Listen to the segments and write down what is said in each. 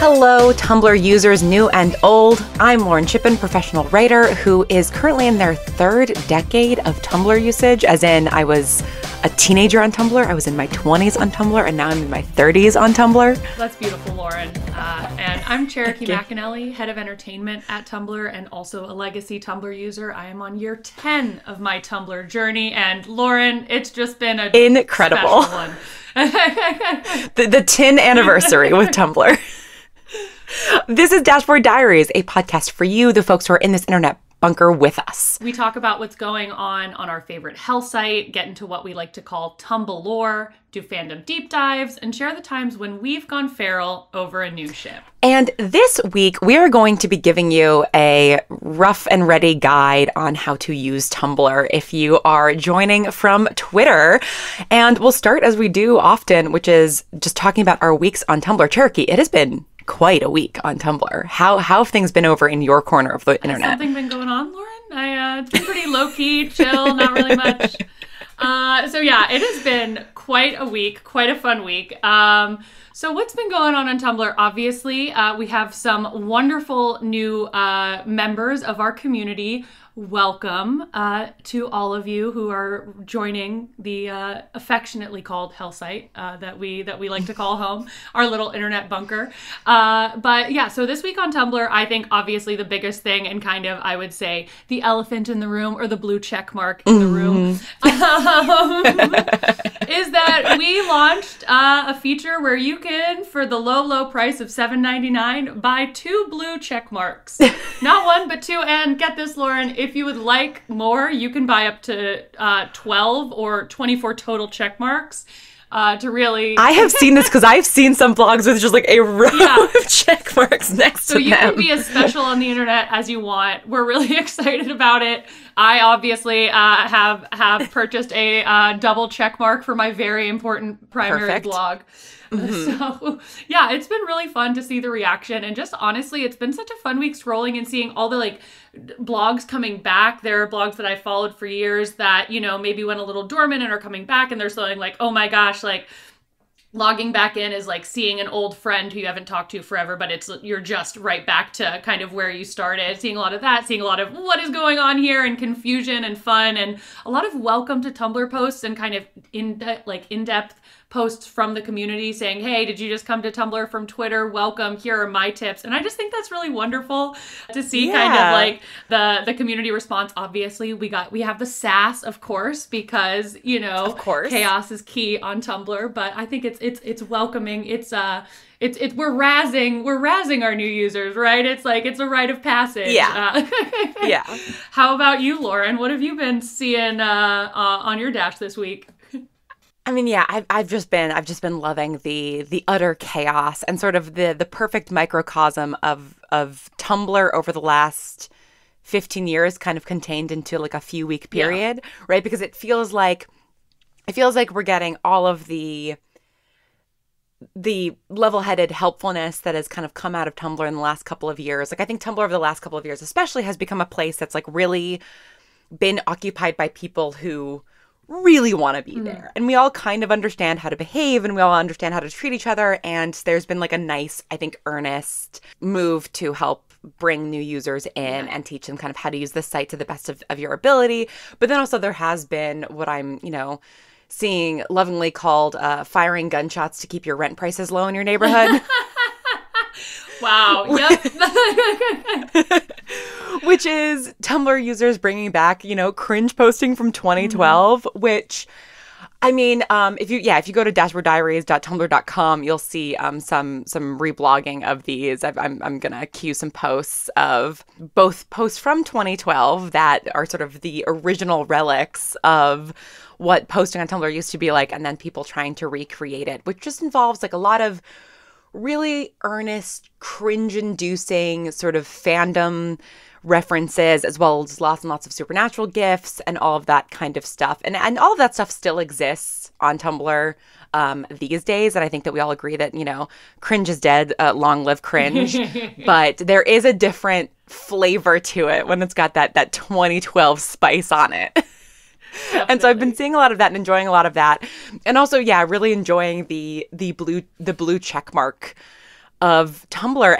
Hello, Tumblr users new and old. I'm Lauren Shippen, professional writer who is currently in their third decade of Tumblr usage, as in I was a teenager on Tumblr, I was in my 20s on Tumblr, and now I'm in my 30s on Tumblr. That's beautiful, Lauren. And I'm Cherokee McAnelly, head of entertainment at Tumblr and also a legacy Tumblr user. I am on year 10 of my Tumblr journey, and Lauren, it's just been an incredible one. the 10 anniversary with Tumblr. This is Dashboard Diaries, a podcast for you, the folks who are in this internet bunker with us. We talk about what's going on our favorite hell site, get into what we like to call Tumblr lore, do fandom deep dives, and share the times when we've gone feral over a new ship. And this week, we are going to be giving you a rough and ready guide on how to use Tumblr if you are joining from Twitter. And we'll start as we do often, which is just talking about our weeks on Tumblr. Cherokee, it has been quite a week on Tumblr. How have things been over in your corner of the internet? Has something been going on, Lauren? It's been pretty low-key, chill, not really much. So yeah, it has been quite a week, quite a fun week. So what's been going on Tumblr? Obviously, we have some wonderful new members of our community. Welcome to all of you who are joining the affectionately called hell site that we like to call home, our little internet bunker. But yeah, so this week on Tumblr, I think obviously the biggest thing and kind of, I would say, the elephant in the room or the blue check mark in the room is that we launched a feature where you can, for the low price of $7.99, buy 2 blue check marks. Not 1, but 2. And get this, Lauren, if you would like more, you can buy up to 12 or 24 total check marks to really... I have seen this because I've seen some blogs with just like a row of check marks next to them. So you can be as special on the internet as you want. We're really excited about it. I obviously have purchased a double check mark for my very important primary blog. Mm-hmm. So yeah, it's been really fun to see the reaction, and just honestly, it's been such a fun week scrolling and seeing all the like blogs coming back. There are blogs that I followed for years that, you know, maybe went a little dormant and are coming back, and they're saying like, oh my gosh, like logging back in is like seeing an old friend who you haven't talked to forever, but you're just right back to kind of where you started. Seeing a lot of that, seeing a lot of what is going on here and confusion and fun, and a lot of welcome to Tumblr posts and kind of in-depth posts from the community saying, hey, did you just come to Tumblr from Twitter? Welcome, here are my tips. And I just think that's really wonderful to see kind of like the community response. Obviously, we have the sass, of course, because, you know, of course, chaos is key on Tumblr, but I think it's welcoming. We're razzing our new users, right? It's like, it's a rite of passage. Yeah. Yeah. How about you, Lauren? What have you been seeing on your dash this week? I mean, yeah, I've just been loving the utter chaos and sort of the perfect microcosm of Tumblr over the last 15 years, kind of contained into like a few week period, right? Because it feels like we're getting all of the level-headed helpfulness that has kind of come out of Tumblr in the last couple of years. Like, I think Tumblr over the last couple of years especially has become a place that's like really been occupied by people who really want to be there. And we all kind of understand how to behave, and we all understand how to treat each other. And there's been like a nice, I think, earnest move to help bring new users in and teach them kind of how to use this site to the best of your ability. But then also there has been what I'm, you know, seeing lovingly called firing gunshots to keep your rent prices low in your neighborhood. Wow. Yep. Which is Tumblr users bringing back, you know, cringe posting from 2012, which, I mean, if you go to dashboarddiaries.tumblr.com, you'll see some reblogging of these. I'm gonna cue some posts of both posts from 2012 that are sort of the original relics of what posting on Tumblr used to be like, and then people trying to recreate it, which just involves like a lot of really earnest, cringe-inducing sort of fandom references, as well as lots and lots of supernatural gifs and all of that kind of stuff. And all of that stuff still exists on Tumblr these days. And I think that we all agree that, you know, cringe is dead, long live cringe. But there is a different flavor to it when it's got that 2012 spice on it. Definitely. And so I've been seeing a lot of that and enjoying a lot of that. And also, yeah, really enjoying the blue check mark of Tumblr.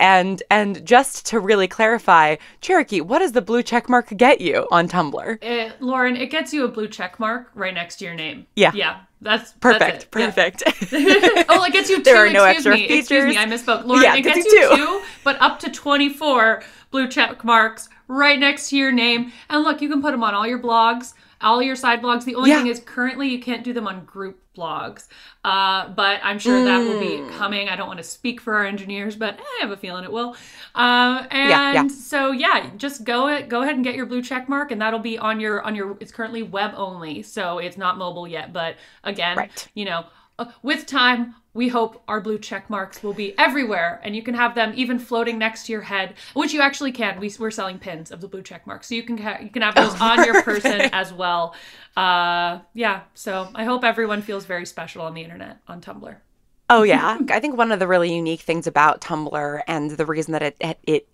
And just to really clarify, Cherokee, what does the blue check mark get you on Tumblr? Lauren, it gets you a blue check mark right next to your name. Yeah. Yeah. That's perfect. That's perfect. Yeah. Oh, it gets you two. There are no extra features. Excuse me, I misspoke. Lauren, it gets you two, but up to 24 blue check marks right next to your name. And look, you can put them on all your blogs, all your side blogs. The only thing is currently you can't do them on group blogs. But I'm sure that will be coming. I don't want to speak for our engineers, but I have a feeling it will. So just go ahead and get your blue check mark, and that'll be on your, it's currently web only. So it's not mobile yet, but again, with time, we hope our blue check marks will be everywhere, and you can have them even floating next to your head, which you actually can. We're selling pins of the blue check marks, so you can have those on your person as well. So I hope everyone feels very special on the internet, on Tumblr. Oh yeah, I think one of the really unique things about Tumblr, and the reason that it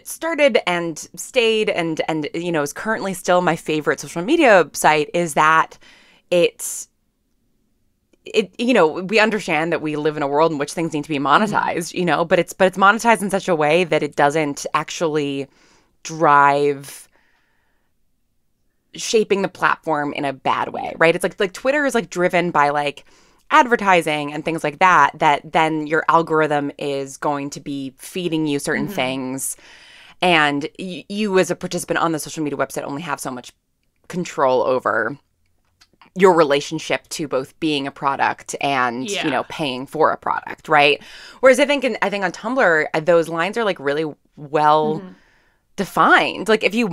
started and stayed and is currently still my favorite social media site, is that we understand that we live in a world in which things need to be monetized, but it's monetized in such a way that it doesn't actually drive shaping the platform in a bad way, right? It's like Twitter is like driven by like advertising and things like that then your algorithm is going to be feeding you certain things, and you as a participant on the social media website only have so much control over your relationship to both being a product and paying for a product, right? Whereas I think on Tumblr those lines are like really well defined. Like if you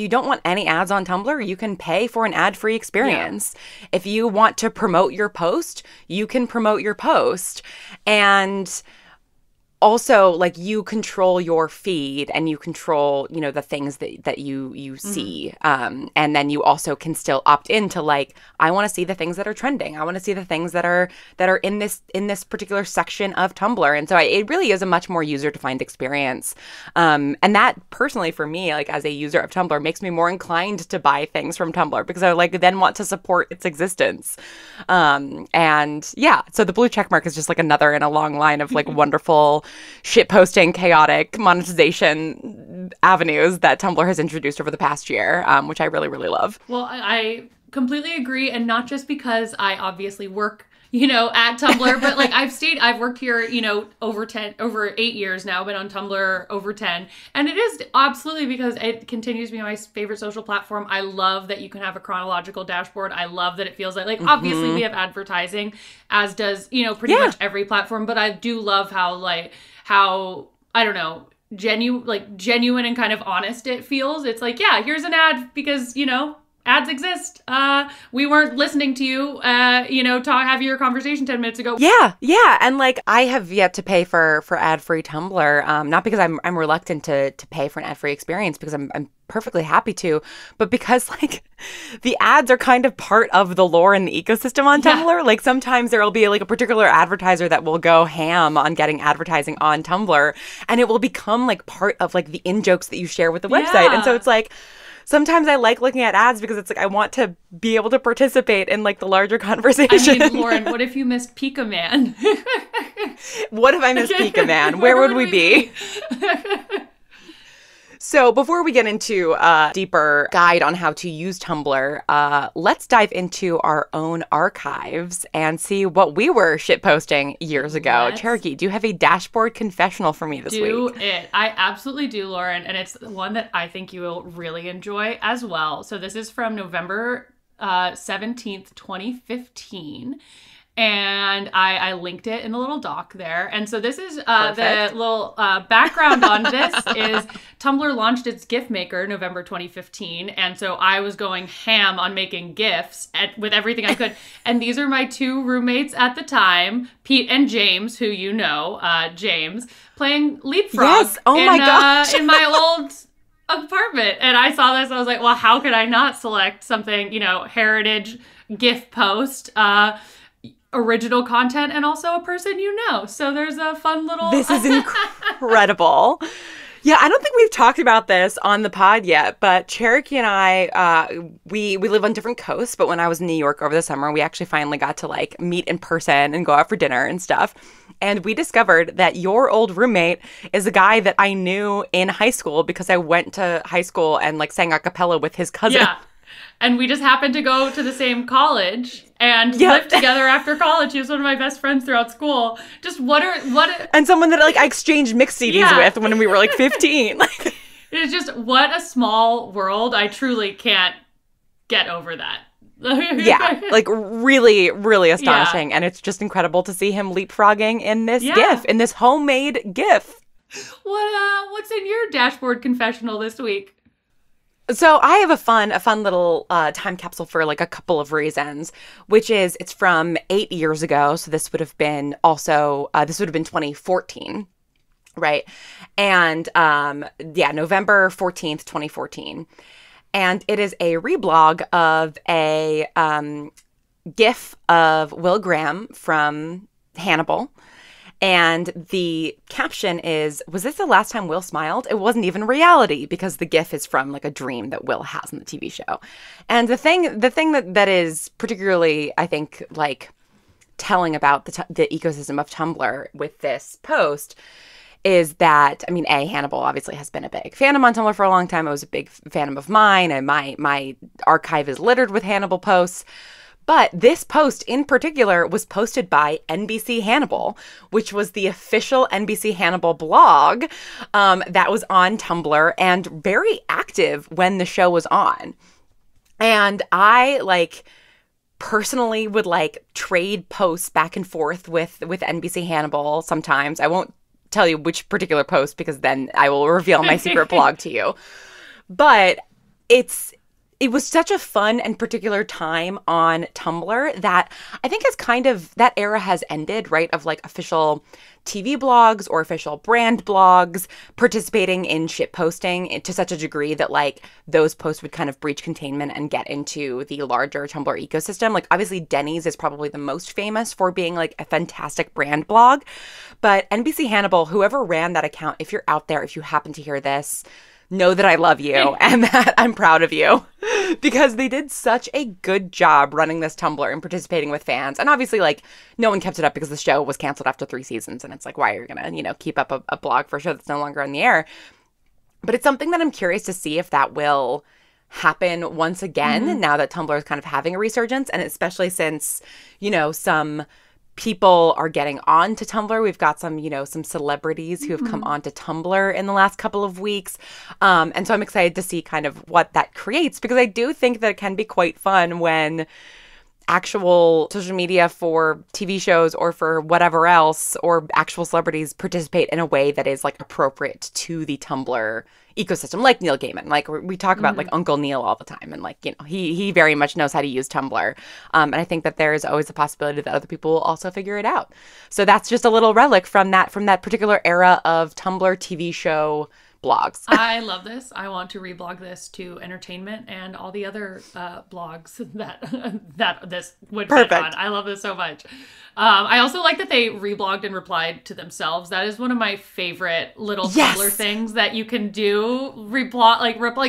don't want any ads on Tumblr, you can pay for an ad-free experience. If you want to promote your post, you can promote your post. And also, like, you control your feed and you control, the things that you see. And then you also can still opt into, like, I want to see the things that are trending. I want to see the things that are in this particular section of Tumblr. And so it really is a much more user-defined experience. And that personally for me, like as a user of Tumblr, makes me more inclined to buy things from Tumblr because I like then want to support its existence. So the blue checkmark is just like another in a long line of like wonderful shitposting, chaotic monetization avenues that Tumblr has introduced over the past year, which I really, really love. Well, I completely agree. And not just because I obviously work, at Tumblr, but like I've worked here, over 8 years now, been on Tumblr over 10. And it is absolutely because it continues to be my favorite social platform. I love that you can have a chronological dashboard. I love that it feels like obviously we have advertising, as does, pretty much every platform. But I do love how I don't know, genuine and kind of honest it feels. It's like, here's an ad because, ads exist. We weren't listening to you, have your conversation 10 minutes ago. Yeah. And like, I have yet to pay for ad-free Tumblr, not because I'm reluctant to pay for an ad-free experience, because I'm perfectly happy to, but because like the ads are kind of part of the lore and the ecosystem on Tumblr. Like sometimes there will be like a particular advertiser that will go ham on getting advertising on Tumblr, and it will become like part of like the in-jokes that you share with the website. And so it's like, sometimes I like looking at ads because it's like I want to be able to participate in like the larger conversation. I mean, Lauren, what if you missed Pika Man? What if I missed Pika Man? Where would we be? So before we get into a deeper guide on how to use Tumblr, let's dive into our own archives and see what we were shitposting years ago. Cherokee, do you have a dashboard confessional for me this week? Do it. I absolutely do, Lauren. And it's one that I think you will really enjoy as well. So this is from November 17th, 2015. And I linked it in the little doc there. And so this is the little background on this is Tumblr launched its GIF maker November 2015. And so I was going ham on making GIFs with everything I could. And these are my two roommates at the time, Pete and James, who James, playing Leapfrog. Yes. Oh my gosh. In my old apartment. And I saw this. I was like, well, how could I not select something, heritage GIF post, original content, and also a person So there's a fun little... This is incredible. Yeah, I don't think we've talked about this on the pod yet, but Cherokee and I, we live on different coasts, but when I was in New York over the summer, we actually finally got to like meet in person and go out for dinner and stuff. And we discovered that your old roommate is a guy that I knew in high school because I went to high school and like sang a cappella with his cousin. Yeah. And we just happened to go to the same college and lived together after college. He was one of my best friends throughout school. Just and someone that like I exchanged mix CDs with when we were like 15. It's just what a small world. I truly can't get over that. Yeah, like really, really astonishing. And it's just incredible to see him leapfrogging in this GIF, in this homemade GIF. What's in your dashboard confessional this week? So I have a fun little time capsule for like a couple of reasons, which is it's from 8 years ago. So this would have been 2014, right? And November 14th, 2014. And it is a reblog of a GIF of Will Graham from Hannibal. And the caption is, was this the last time Will smiled? It wasn't even reality because the GIF is from like a dream that Will has in the TV show. And the thing that is particularly, I think, like telling about the ecosystem of Tumblr with this post is that, I mean, Hannibal obviously has been a big fandom on Tumblr for a long time. It was a big fandom of mine, and my archive is littered with Hannibal posts. But this post in particular was posted by NBC Hannibal, which was the official NBC Hannibal blog that was on Tumblr and very active when the show was on. And I personally would trade posts back and forth with NBC Hannibal sometimes. I won't tell you which particular post because then I will reveal my secret blog to you. But it was such a fun and particular time on Tumblr that I think that era has ended, right? Of official TV blogs or official brand blogs participating in shit posting to such a degree that those posts would kind of breach containment and get into the larger Tumblr ecosystem. Obviously Denny's is probably the most famous for being a fantastic brand blog, but NBC Hannibal, whoever ran that account, if you're out there, if you happen to hear this, know that I love you and that I'm proud of you because they did such a good job running this Tumblr and participating with fans. And obviously, no one kept it up because the show was canceled after 3 seasons. And it's why are you going to, keep up a blog for a show that's no longer on the air? But it's something that I'm curious to see if that will happen once again now that Tumblr is kind of having a resurgence. And especially since, some people are getting on to Tumblr. We've got some celebrities who have come onto Tumblr in the last couple of weeks. And so I'm excited to see kind of what that creates because I do think that it can be quite fun when actual social media for TV shows or for whatever else or actual celebrities participate in a way that is appropriate to the Tumblr ecosystem, like Neil Gaiman. We talk about Uncle Neil all the time, and he very much knows how to use Tumblr. And I think that there is always a possibility that other people will also figure it out. So that's just a little relic from that particular era of Tumblr TV show blogs. I love this. I want to reblog this to entertainment and all the other blogs that this would fit on. I love this so much. I also like that they reblogged and replied to themselves. That is one of my favorite little Tumblr things that you can do.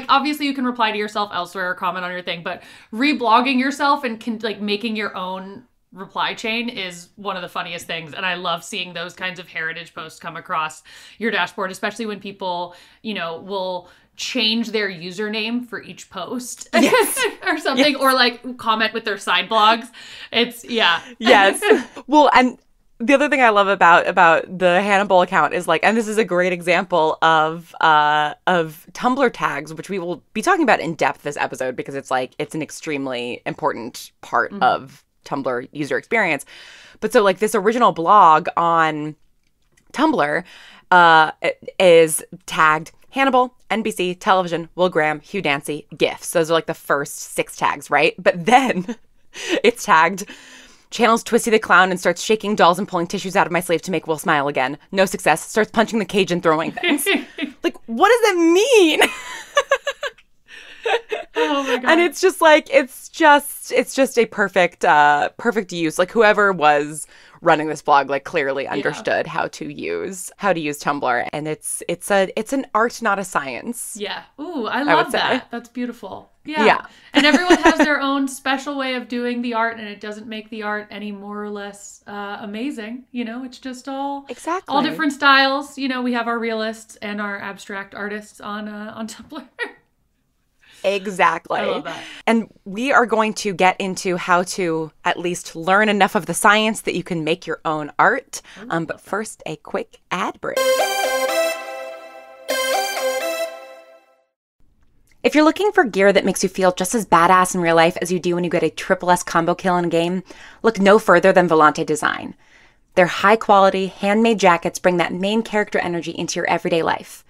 Obviously you can reply to yourself elsewhere or comment on your thing, but reblogging yourself and making your own reply chain is one of the funniest things, and I love seeing those kinds of heritage posts come across your dashboard, especially when people will change their username for each post or something, or comment with their side blogs. It's yes. Well, and the other thing I love about the Hannibal account is and this is a great example of Tumblr tags, which we will be talking about in depth this episode because it's an extremely important part of Tumblr user experience. But so this original blog on Tumblr is tagged Hannibal, NBC, television, Will Graham, Hugh Dancy, GIFs. Those are the first 6 tags, right? But then it's tagged channels Twisty the Clown and starts shaking dolls and pulling tissues out of my sleeve to make Will smile again. No success. Starts punching the cage and throwing things. What does that mean? Oh my God. And it's just like, it's just a perfect use. Like whoever was running this blog, like clearly understood how to use Tumblr. And it's an art, not a science. Yeah. Ooh, I love that. That's beautiful. Yeah. Yeah. And everyone has their own special way of doing the art, and it doesn't make the art any more or less amazing. You know, it's just all different styles. You know, we have our realists and our abstract artists on Tumblr. Exactly. I love that. And we are going to get into how to at least learn enough of the science that you can make your own art. But first, a quick ad break. If you're looking for gear that makes you feel just as badass in real life as you do when you get a triple S combo kill in a game, look no further than Volante Design. Their high-quality, handmade jackets bring that main character energy into your everyday life.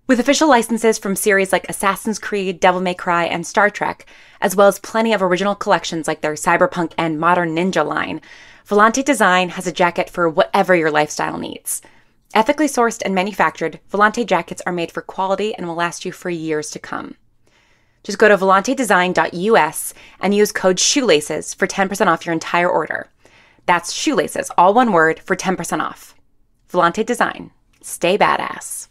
With official licenses from series like Assassin's Creed, Devil May Cry, and Star Trek, as well as plenty of original collections like their Cyberpunk and Modern Ninja line, Volante Design has a jacket for whatever your lifestyle needs. Ethically sourced and manufactured, Volante jackets are made for quality and will last you for years to come. Just go to volantedesign.us and use code SHOELACES for 10% off your entire order. That's shoelaces, all one word, for 10% off. Volante Design. Stay badass.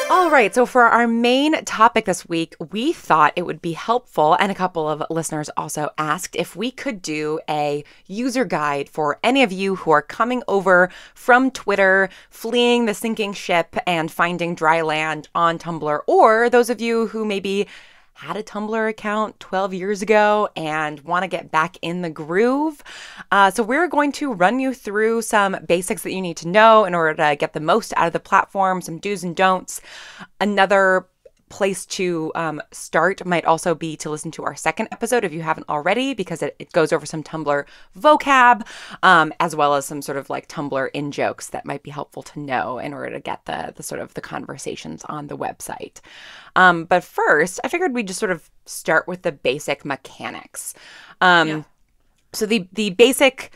All right, so for our main topic this week, we thought it would be helpful, and a couple of listeners also asked if we could do a user guide for any of you who are coming over from Twitter, fleeing the sinking ship and finding dry land on Tumblr, or those of you who maybe had a Tumblr account 12 years ago and want to get back in the groove. So we're going to run you through some basics that you need to know in order to get the most out of the platform, some do's and don'ts. Another place to start might also be to listen to our second episode if you haven't already, because it goes over some Tumblr vocab, as well as some sort of like Tumblr in-jokes that might be helpful to know in order to get the sort of the conversations on the website. But first, I figured we'd just sort of start with the basic mechanics. So the basic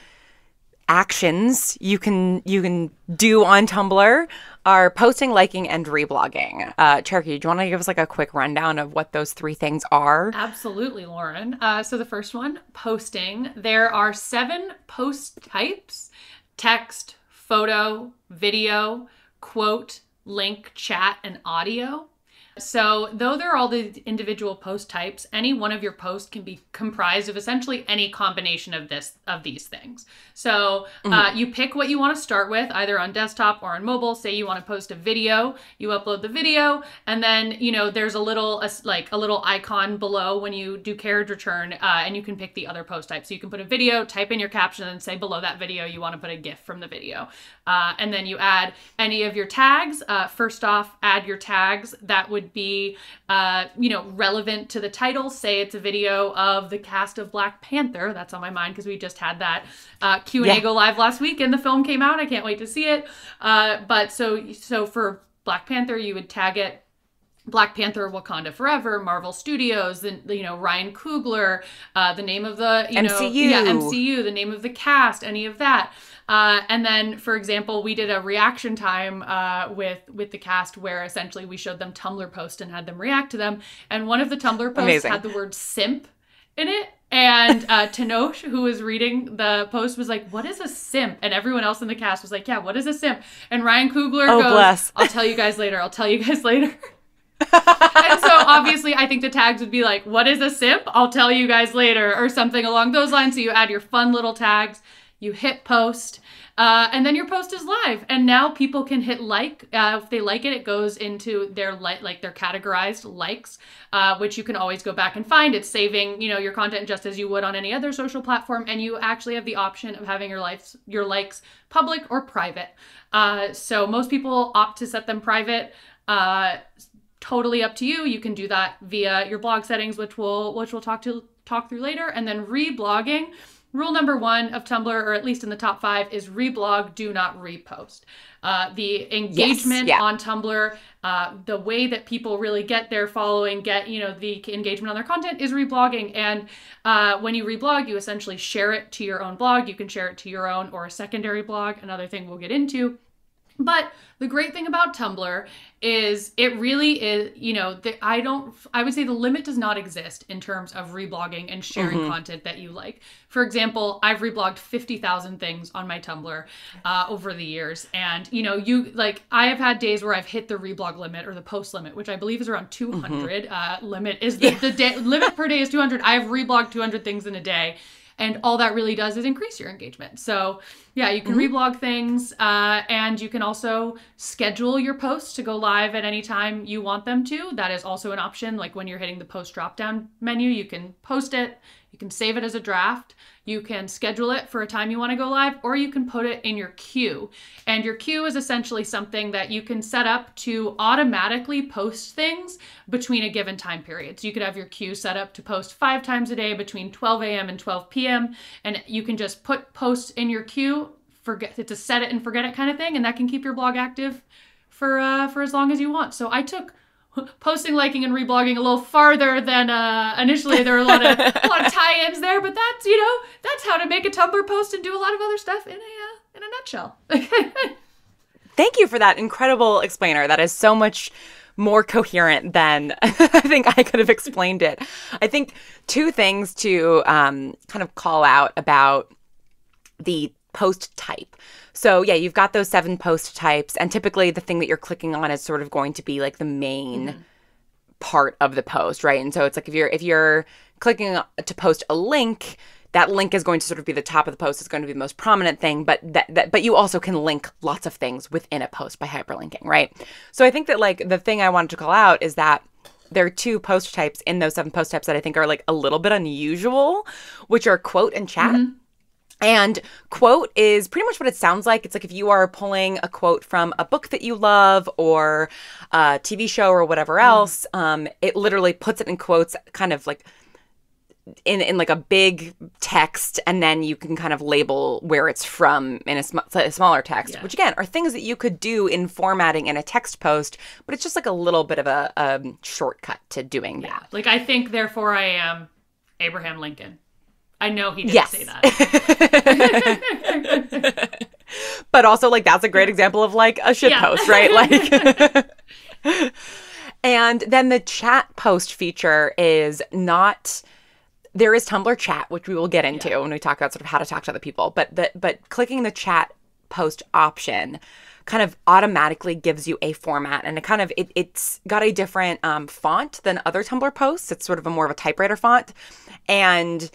actions you can do on Tumblr are posting, liking, and reblogging. Cherokee, do you want to give us like a quick rundown of what those three things are? Absolutely, Lauren. So the first one, posting. There are 7 post types: text, photo, video, quote, link, chat, and audio. So though they're all the individual post types, any one of your posts can be comprised of essentially any combination of these things. So you pick what you want to start with, either on desktop or on mobile. Say you want to post a video, you upload the video, and then there's a little icon below when you do carriage return, and you can pick the other post type. So you can put a video, type in your caption, and say below that video you want to put a GIF from the video, and then you add any of your tags. First off, add your tags that would be relevant to the title. Say it's a video of the cast of Black Panther. That's on my mind because we just had that Q&A go live last week and the film came out. I can't wait to see it. But so for Black Panther, you would tag it Black Panther, Wakanda Forever, Marvel Studios, Ryan Coogler, the name of the MCU, the name of the cast, any of that. And then, for example, we did a reaction time with the cast where essentially we showed them Tumblr posts and had them react to them. And one of the Tumblr posts had the word simp in it. And Tanosh, who was reading the post, was like, "What is a simp?" And everyone else in the cast was like, "Yeah, what is a simp?" And Ryan Coogler goes, bless. "I'll tell you guys later. I'll tell you guys later." And so obviously I think the tags would be like, "What is a simp? I'll tell you guys later," or something along those lines. So you add your fun little tags, you hit post, and then your post is live. And now people can hit like. If they like it, it goes into their their categorized likes, which you can always go back and find. It's saving your content just as you would on any other social platform, and you actually have the option of having your likes public or private. So most people opt to set them private. Totally up to you. You can do that via your blog settings, which we'll talk through later. And then reblogging. Rule number 1 of Tumblr, or at least in the top 5, is reblog, do not repost. The engagement on Tumblr, the way that people really get their following, get the engagement on their content is reblogging. And when you reblog, you essentially share it to your own blog. You can share it to your own or a secondary blog, another thing we'll get into. But the great thing about Tumblr is it really is, I would say the limit does not exist in terms of reblogging and sharing content that you like. For example, I've reblogged 50,000 things on my Tumblr over the years. And, I have had days where I've hit the reblog limit or the post limit, which I believe is around 200. Limit is the limit per day is 200. I have reblogged 200 things in a day. And all that really does is increase your engagement. So yeah, you can reblog things and you can also schedule your posts to go live at any time you want them to. That is also an option. Like when you're hitting the post drop-down menu, you can post it, you can save it as a draft, you can schedule it for a time you want to go live, or you can put it in your queue. And your queue is essentially something that you can set up to automatically post things between a given time period. So you could have your queue set up to post 5 times a day between 12 a.m. and 12 p.m. And you can just put posts in your queue, it's a set it and forget it kind of thing, and that can keep your blog active for as long as you want. So I took posting, liking, and reblogging a little farther than initially. There were a lot of tie-ins there, but that's how to make a Tumblr post and do a lot of other stuff in a nutshell. Thank you for that incredible explainer. That is so much more coherent than I think I could have explained it. I think 2 things to kind of call out about the post type. So yeah, you've got those 7 post types, and typically the thing that you're clicking on is sort of going to be like the main part of the post, right? And so it's like if you're clicking to post a link, that link is going to sort of be the top of the post. It's going to be the most prominent thing, but you also can link lots of things within a post by hyperlinking, right? So I think that like the thing I wanted to call out is that there are 2 post types in those 7 post types that I think are like a little bit unusual, which are quote and chat. And quote is pretty much what it sounds like. It's like if you are pulling a quote from a book that you love or a TV show or whatever else, it literally puts it in quotes, kind of like in like a big text, and then you can kind of label where it's from in a smaller text, which again are things that you could do in formatting in a text post, but it's just like a little bit of a shortcut to doing that. Like I think, therefore I am Abraham Lincoln. I know he didn't say that. But also, like, that's a great example of, like, a shit post, right? Like, and then the chat post feature is not... There is Tumblr chat, which we will get into when we talk about sort of how to talk to other people. But clicking the chat post option kind of automatically gives you a format, and it's got a different font than other Tumblr posts. It's sort of more of a typewriter font, and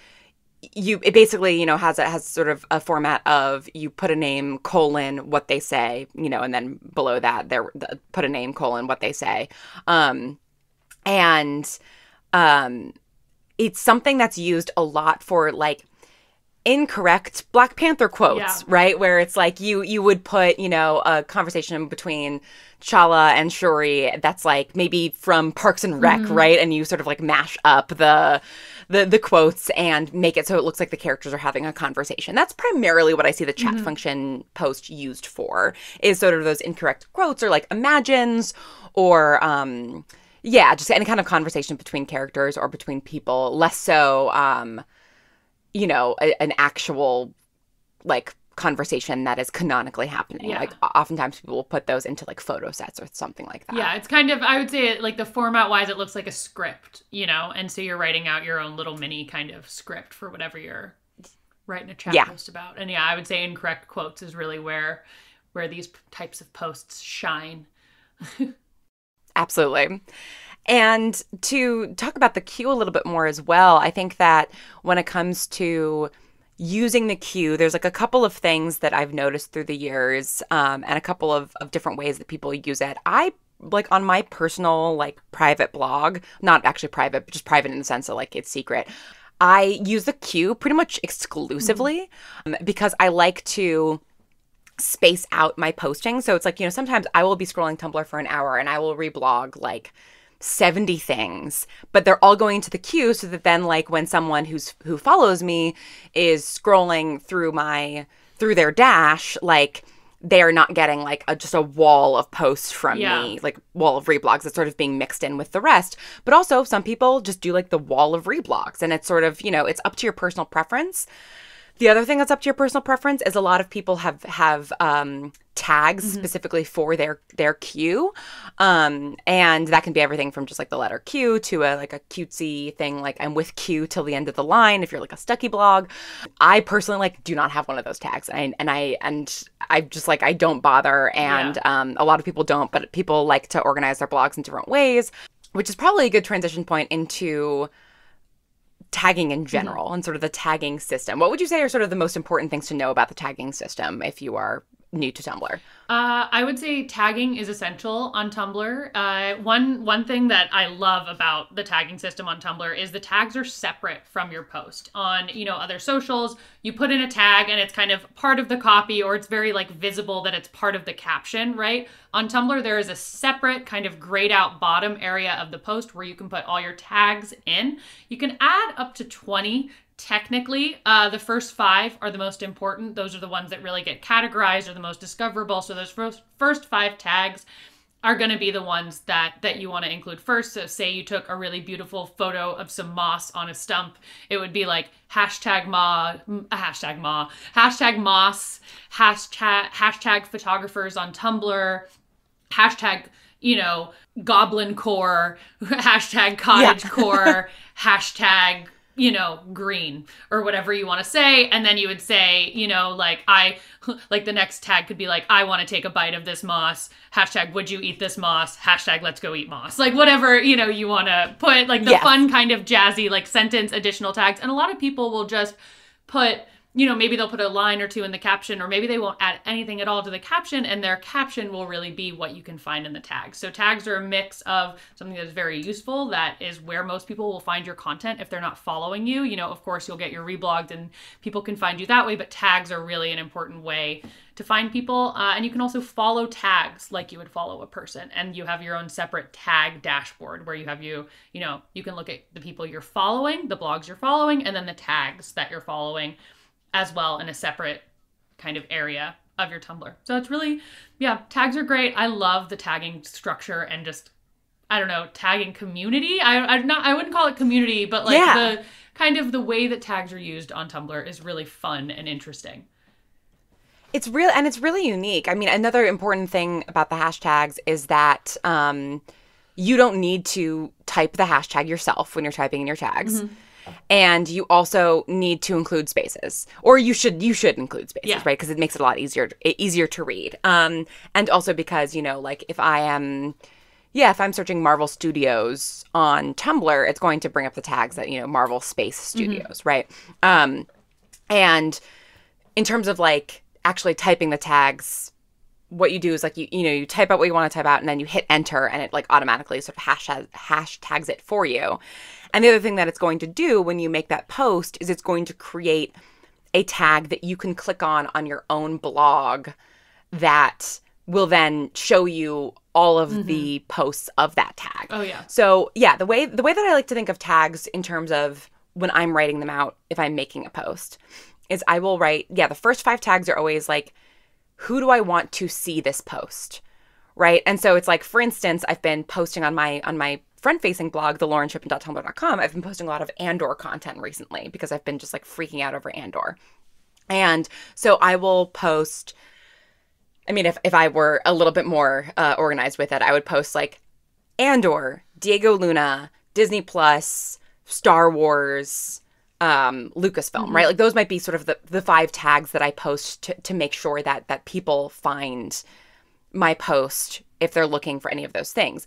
it basically, has sort of a format of you put a name, colon, what they say, and then below that put a name, colon, what they say. It's something that's used a lot for like incorrect Black Panther quotes, right? Where it's like you would put, a conversation between Chala and Shuri that's like maybe from Parks and Rec, right? And you sort of like mash up the quotes and make it so it looks like the characters are having a conversation. That's primarily what I see the chat function post used for, is sort of those incorrect quotes or like imagines or just any kind of conversation between characters or between people, less so an actual like conversation that is canonically happening. Like oftentimes people will put those into like photo sets or something like that. Yeah, it's kind of, I would say like the format wise, it looks like a script, and so you're writing out your own little mini kind of script for whatever you're writing a chat post about. And I would say incorrect quotes is really where these types of posts shine. Absolutely. And to talk about the queue a little bit more as well, I think that when it comes to using the queue, there's like a couple of things that I've noticed through the years, and a couple of different ways that people use it. I like on my personal like private blog, not actually private, but just private in the sense that like it's secret, I use the queue pretty much exclusively because I like to space out my posting. So it's like, sometimes I will be scrolling Tumblr for an hour and I will reblog like 70 things, but they're all going to the queue so that then like when someone who follows me is scrolling through their dash, like they are not getting like just a wall of posts from me, like wall of reblogs that's sort of being mixed in with the rest. But also some people just do like the wall of reblogs, and it's sort of, it's up to your personal preference. The other thing that's up to your personal preference is a lot of people have tags specifically for their Q, and that can be everything from just like the letter Q to a cutesy thing like I'm with Q till the end of the line if you're like a Stucky blog. I personally like do not have one of those tags, and I just like I don't bother, and a lot of people don't, but people like to organize their blogs in different ways, which is probably a good transition point into tagging in general and sort of the tagging system. What would you say are sort of the most important things to know about the tagging system if you are new to Tumblr? I would say tagging is essential on Tumblr. One thing that I love about the tagging system on Tumblr is the tags are separate from your post. On, other socials, you put in a tag and it's kind of part of the copy, or it's very like visible that it's part of the caption, right? On Tumblr, there is a separate kind of grayed out bottom area of the post where you can put all your tags in. You can add up to 20. Technically, the first 5 are the most important. Those are the ones that really get categorized or the most discoverable. So those first 5 tags are going to be the ones that you want to include first. So say you took a really beautiful photo of some moss on a stump. It would be like hashtag moss, hashtag photographers on Tumblr, hashtag, goblin core, hashtag cottage core, hashtag green or whatever you want to say. And then you would say, the next tag could be like, I want to take a bite of this moss, hashtag, would you eat this moss, hashtag, let's go eat moss. Like whatever, you want to put like the fun kind of jazzy, like sentence additional tags. And a lot of people will just put, maybe they'll put a line or two in the caption, or maybe they won't add anything at all to the caption, and their caption will really be what you can find in the tags. So tags are a mix of something that is very useful, that is where most people will find your content if they're not following you. Of course, you'll get your reblogged and people can find you that way, but tags are really an important way to find people. And you can also follow tags like you would follow a person, and you have your own separate tag dashboard where you have you can look at the people you're following, the blogs you're following, and then the tags that you're following as well in a separate kind of area of your Tumblr. So it's really, tags are great. I love the tagging structure and just, I don't know, tagging community. I wouldn't call it community, but like the kind of the way that tags are used on Tumblr is really fun and interesting. It's real, and it's really unique. I mean, another important thing about the hashtags is that you don't need to type the hashtag yourself when you're typing in your tags. And you also need to include spaces, or you should include spaces, right? Because it makes it a lot easier to read. And also because, like if I'm searching Marvel Studios on Tumblr, it's going to bring up the tags that, Marvel Space Studios, right? And in terms of like actually typing the tags, what you do is like, you type out what you want to type out, and then you hit enter, and it like automatically sort of hashtags it for you. And the other thing that it's going to do when you make that post is it's going to create a tag that you can click on your own blog that will then show you all of the posts of that tag. Oh, yeah. So, the way that I like to think of tags in terms of when I'm writing them out, if I'm making a post, is I will write, the first 5 tags are always like, who do I want to see this post, right? And so it's like, for instance, I've been posting on my front-facing blog, the laurenshippen.tumblr.com, I've been posting a lot of Andor content recently because I've been just like freaking out over Andor. And so I will post, I mean, if I were a little bit more organized with it, I would post like Andor, Diego Luna, Disney Plus, Star Wars, Lucasfilm, right? Like those might be sort of the 5 tags that I post to make sure that people find my post if they're looking for any of those things.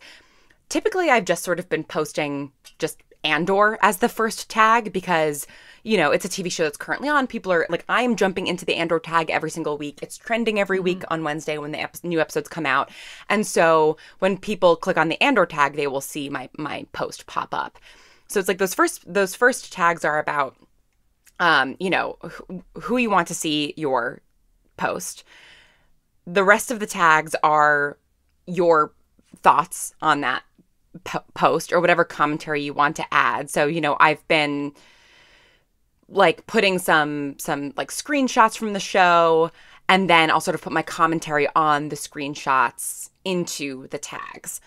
Typically, I've just sort of been posting just Andor as the first tag because, it's a TV show that's currently on. People are like, I'm jumping into the Andor tag every single week. It's trending every week on Wednesday when the new episodes come out. And so when people click on the Andor tag, they will see my post pop up. So it's like those first tags are about, who you want to see your post. The rest of the tags are your thoughts on that post or whatever commentary you want to add. So, I've been like putting some like screenshots from the show, and then I'll sort of put my commentary on the screenshots into the tags.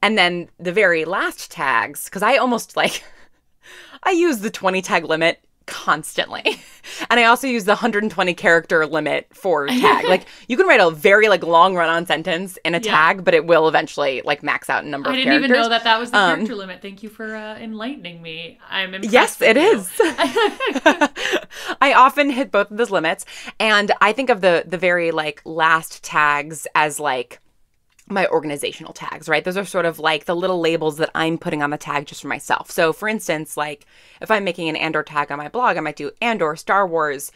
And then the very last tags, because I almost like, I use the 20 tag limit constantly. And I also use the 120 character limit for tag. Like, you can write a very like long run-on sentence in a tag, but it will eventually like max out in number of characters. I didn't even know that that was the character limit. Thank you for enlightening me. I'm impressed. Yes, it is. I often hit both of those limits, and I think of the very like last tags as like my organizational tags, right? Those are sort of like the little labels that I'm putting on the tag just for myself. So for instance, like if I'm making an Andor tag on my blog, I might do Andor, Star Wars.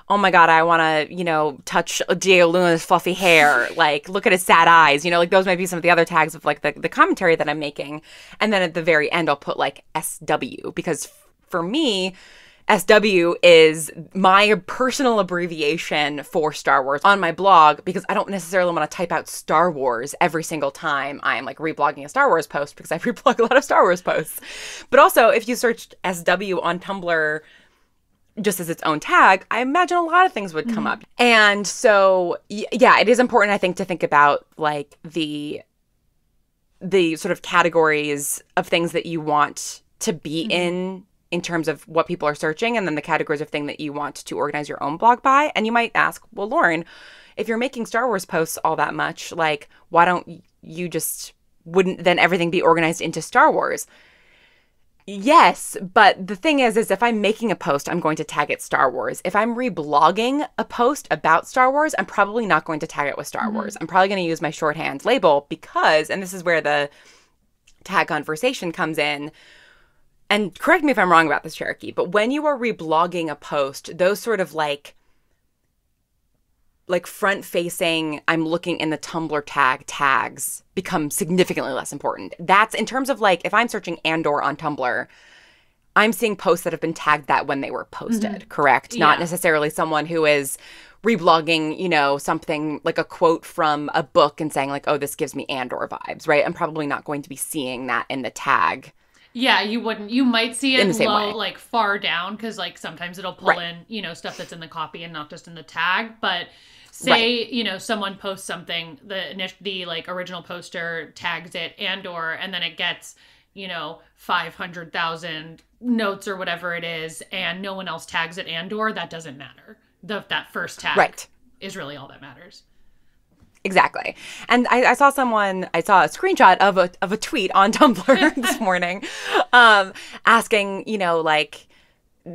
Oh my God, I want to, you know, touch Diego Luna's fluffy hair. Like, look at his sad eyes. You know, like those might be some of the other tags of like the commentary that I'm making. And then at the very end, I'll put like SW, because for me, SW is my personal abbreviation for Star Wars on my blog, because I don't necessarily want to type out Star Wars every single time I'm like reblogging a Star Wars post, because I reblog a lot of Star Wars posts. But also, if you searched SW on Tumblr just as its own tag, I imagine a lot of things would come up. And so, yeah, it is important, I think, to think about like the sort of categories of things that you want to be in terms of what people are searching, and then the categories of thing that you want to organize your own blog by. And you might ask, well, Lauren, if you're making Star Wars posts all that much, like, why don't you just, wouldn't then everything be organized into Star Wars? Yes, but the thing is if I'm making a post, I'm going to tag it Star Wars. If I'm reblogging a post about Star Wars, I'm probably not going to tag it with Star Wars. I'm probably going to use my shorthand label because, and this is where the tag conversation comes in, and correct me if I'm wrong about this, Cherokee, but when you are reblogging a post, those sort of like front-facing, I'm looking in the Tumblr tags become significantly less important. That's in terms of like, if I'm searching Andor on Tumblr, I'm seeing posts that have been tagged that when they were posted, correct? Yeah. Not necessarily someone who is reblogging, you know, something like a quote from a book and saying like, oh, this gives me Andor vibes, right? I'm probably not going to be seeing that in the tag. Yeah, you wouldn't. You might see it low, like far down, because like sometimes it'll pull in, you know, stuff that's in the copy and not just in the tag. But say, you know, someone posts something, the like original poster tags it Andor, and then it gets, you know, 500,000 notes or whatever it is, and no one else tags it Andor, that doesn't matter. That first tag is really all that matters. Exactly. And I saw a screenshot of a tweet on Tumblr this morning asking, you know, like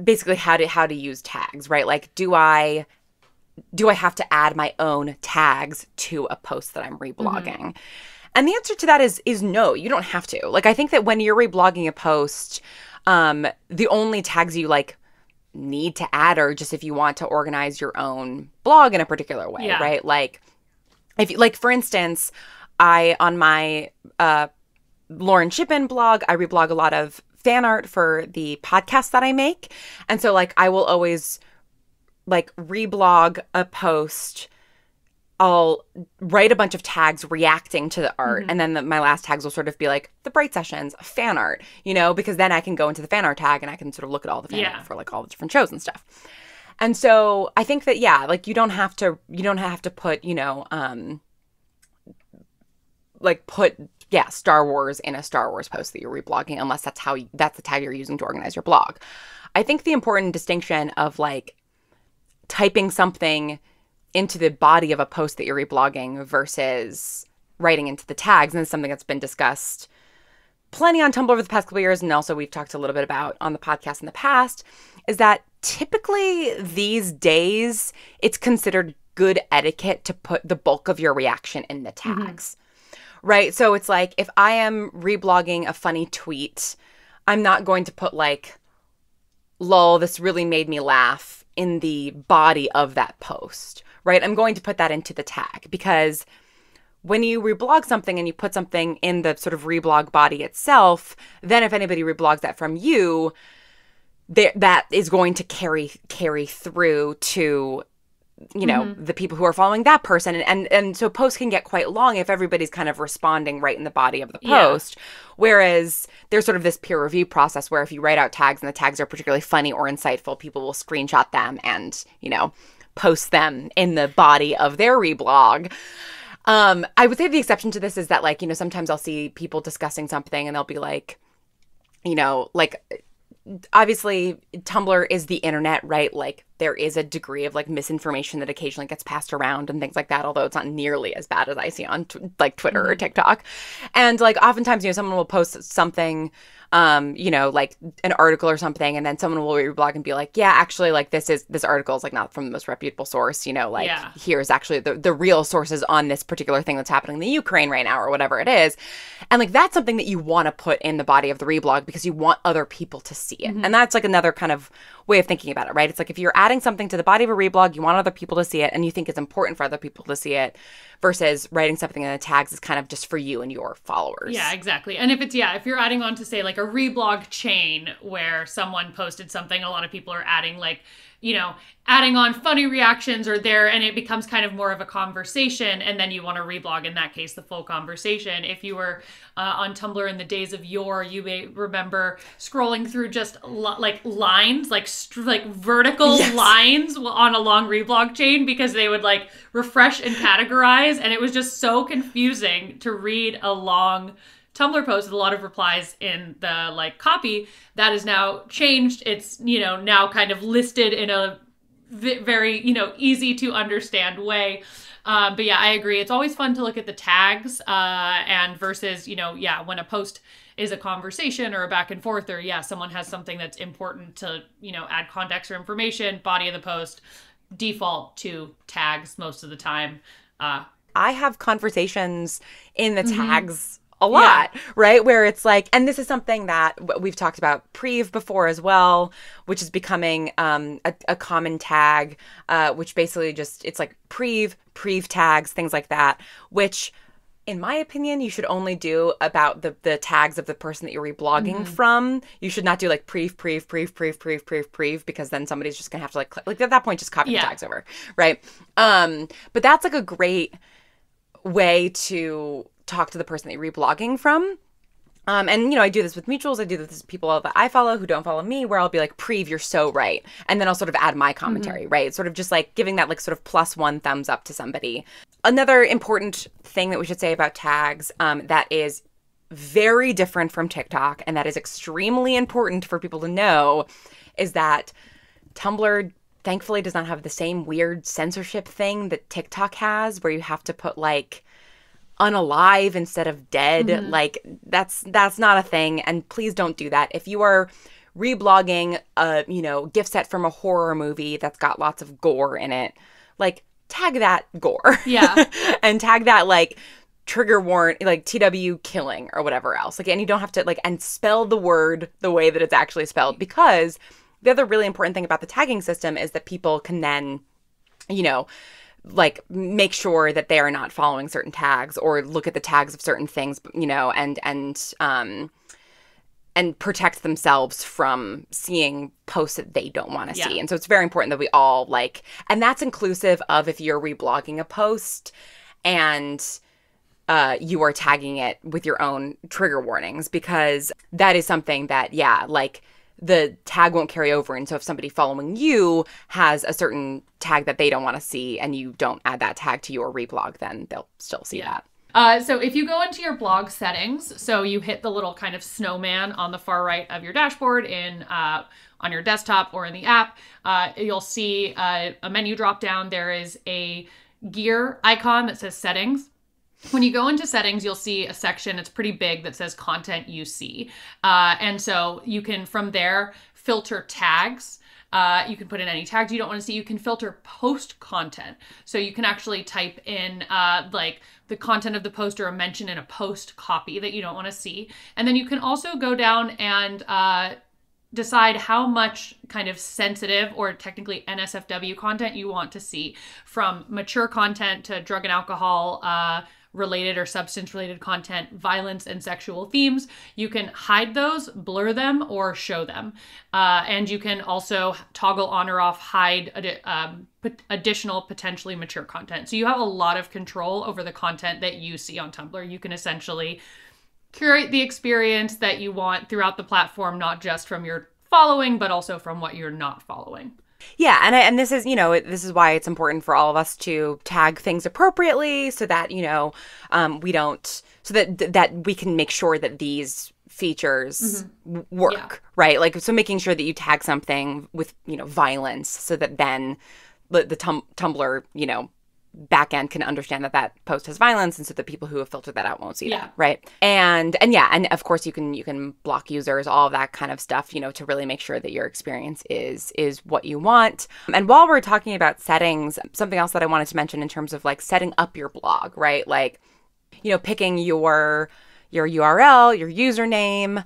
basically how to use tags, right? Like, do I have to add my own tags to a post that I'm reblogging? And the answer to that is no, you don't have to. Like, I think that when you're reblogging a post, the only tags you like need to add are just if you want to organize your own blog in a particular way, right? Like, if you, like, for instance, on my Lauren Shippen blog, I reblog a lot of fan art for the podcast that I make. And so, like, I will always, like, reblog a post. I'll write a bunch of tags reacting to the art. And then my last tags will sort of be, like, the Bright Sessions, fan art, you know, because then I can go into the fan art tag and I can sort of look at all the fan art for, like, all the different shows and stuff. And so I think that, yeah, like you don't have to put, you know, Star Wars in a Star Wars post that you're reblogging, unless that's the tag you're using to organize your blog. I think the important distinction of like typing something into the body of a post that you're reblogging versus writing into the tags, and it's something that's been discussed plenty on Tumblr over the past couple of years, and also we've talked a little bit about on the podcast in the past, is that typically these days it's considered good etiquette to put the bulk of your reaction in the tags, right? So it's like, if I am reblogging a funny tweet, I'm not going to put like, lol, this really made me laugh in the body of that post, right? I'm going to put that into the tag, because when you reblog something and you put something in the sort of reblog body itself, then if anybody reblogs that from you, that is going to carry through to, you know, the people who are following that person. And so posts can get quite long if everybody's kind of responding right in the body of the post. Whereas there's sort of this peer review process where if you write out tags and the tags are particularly funny or insightful, people will screenshot them and, you know, post them in the body of their reblog. I would say the exception to this is that, like, you know, sometimes I'll see people discussing something and they'll be like, you know, like obviously Tumblr is the internet, right? Like there is a degree of like misinformation that occasionally gets passed around and things like that, although it's not nearly as bad as I see on like Twitter or TikTok. And like oftentimes, someone will post something, like an article or something, and then someone will reblog and be like, yeah, actually, like this article is like not from the most reputable source, here's actually the real sources on this particular thing that's happening in the Ukraine right now or whatever it is. And like that's something that you want to put in the body of the reblog because you want other people to see it. And that's like another kind of way of thinking about it, right? It's like if you're adding something to the body of a reblog, you want other people to see it and you think it's important for other people to see it, versus writing something in the tags is kind of just for you and your followers. Yeah, exactly. And if you're adding on to say like a reblog chain where someone posted something, a lot of people are adding like, adding on funny reactions or and it becomes kind of more of a conversation, and then you want to reblog, in that case, the full conversation. If you were on Tumblr in the days of yore, you may remember scrolling through just like lines, like vertical lines on a long reblog chain, because they would like refresh and categorize, and it was just so confusing to read a long Tumblr post with a lot of replies in the like copy. That is now changed. It's, now kind of listed in a very, easy to understand way. But yeah, I agree. It's always fun to look at the tags and versus, when a post is a conversation or a back and forth, or someone has something that's important to, add context or information, body of the post, default to tags most of the time. I have conversations in the tags a lot, right? Where it's like, and this is something that we've talked about Prev before as well, which is becoming a common tag, which basically it's like Prev tags, things like that, which in my opinion, you should only do about the tags of the person that you're reblogging from. You should not do like Prev, because then somebody's just gonna have to like at that point, just copy the tags over, right? But that's like a great way to talk to the person that you're reblogging from. And, I do this with mutuals. I do this with people that I follow who don't follow me, where I'll be like, Prev, you're so right. And then I'll sort of add my commentary, right? It's sort of just like giving that like sort of +1 thumbs up to somebody. Another important thing that we should say about tags that is very different from TikTok, and that is extremely important for people to know, is that Tumblr thankfully does not have the same weird censorship thing that TikTok has, where you have to put like unalive instead of dead. Like that's not a thing, and please don't do that. If you are reblogging a gift set from a horror movie that's got lots of gore in it, like tag that gore and tag that like trigger warrant, like TW killing or whatever else, like, and you don't have to like, and spell the word the way that it's actually spelled, because the other really important thing about the tagging system is that people can then like make sure that they are not following certain tags, or look at the tags of certain things, and protect themselves from seeing posts that they don't want to see. And so it's very important that we all like, and that's inclusive of if you're reblogging a post and you are tagging it with your own trigger warnings, because that is something that, like, the tag won't carry over. And so if somebody following you has a certain tag that they don't want to see and you don't add that tag to your reblog, then they'll still see that. So if you go into your blog settings, so you hit the little kind of snowman on the far right of your dashboard on your desktop or in the app, you'll see a menu drop down. There is a gear icon that says settings. When you go into settings, you'll see a section, it's pretty big, that says content you see. And so you can, from there, filter tags. You can put in any tags you don't want to see. You can filter post content. So you can actually type in like the content of the post or a mention in a post copy that you don't want to see. And then you can also go down and decide how much kind of sensitive or technically NSFW content you want to see, from mature content to drug and alcohol related or substance related content, violence and sexual themes. You can hide those, blur them, or show them. And you can also toggle on or off hide additional potentially mature content. So you have a lot of control over the content that you see on Tumblr. You can essentially curate the experience that you want throughout the platform, not just from your following, but also from what you're not following. Yeah, and this is, this is why it's important for all of us to tag things appropriately, so that, we don't, so that we can make sure that these features work, right? Like, so making sure that you tag something with, violence so that then the Tumblr, backend can understand that that post has violence, and so the people who have filtered that out won't see that, right? And of course you can block users, all of that kind of stuff, to really make sure that your experience is what you want. And while we're talking about settings, something else that I wanted to mention in terms of like setting up your blog, right? Like, picking your URL, your username,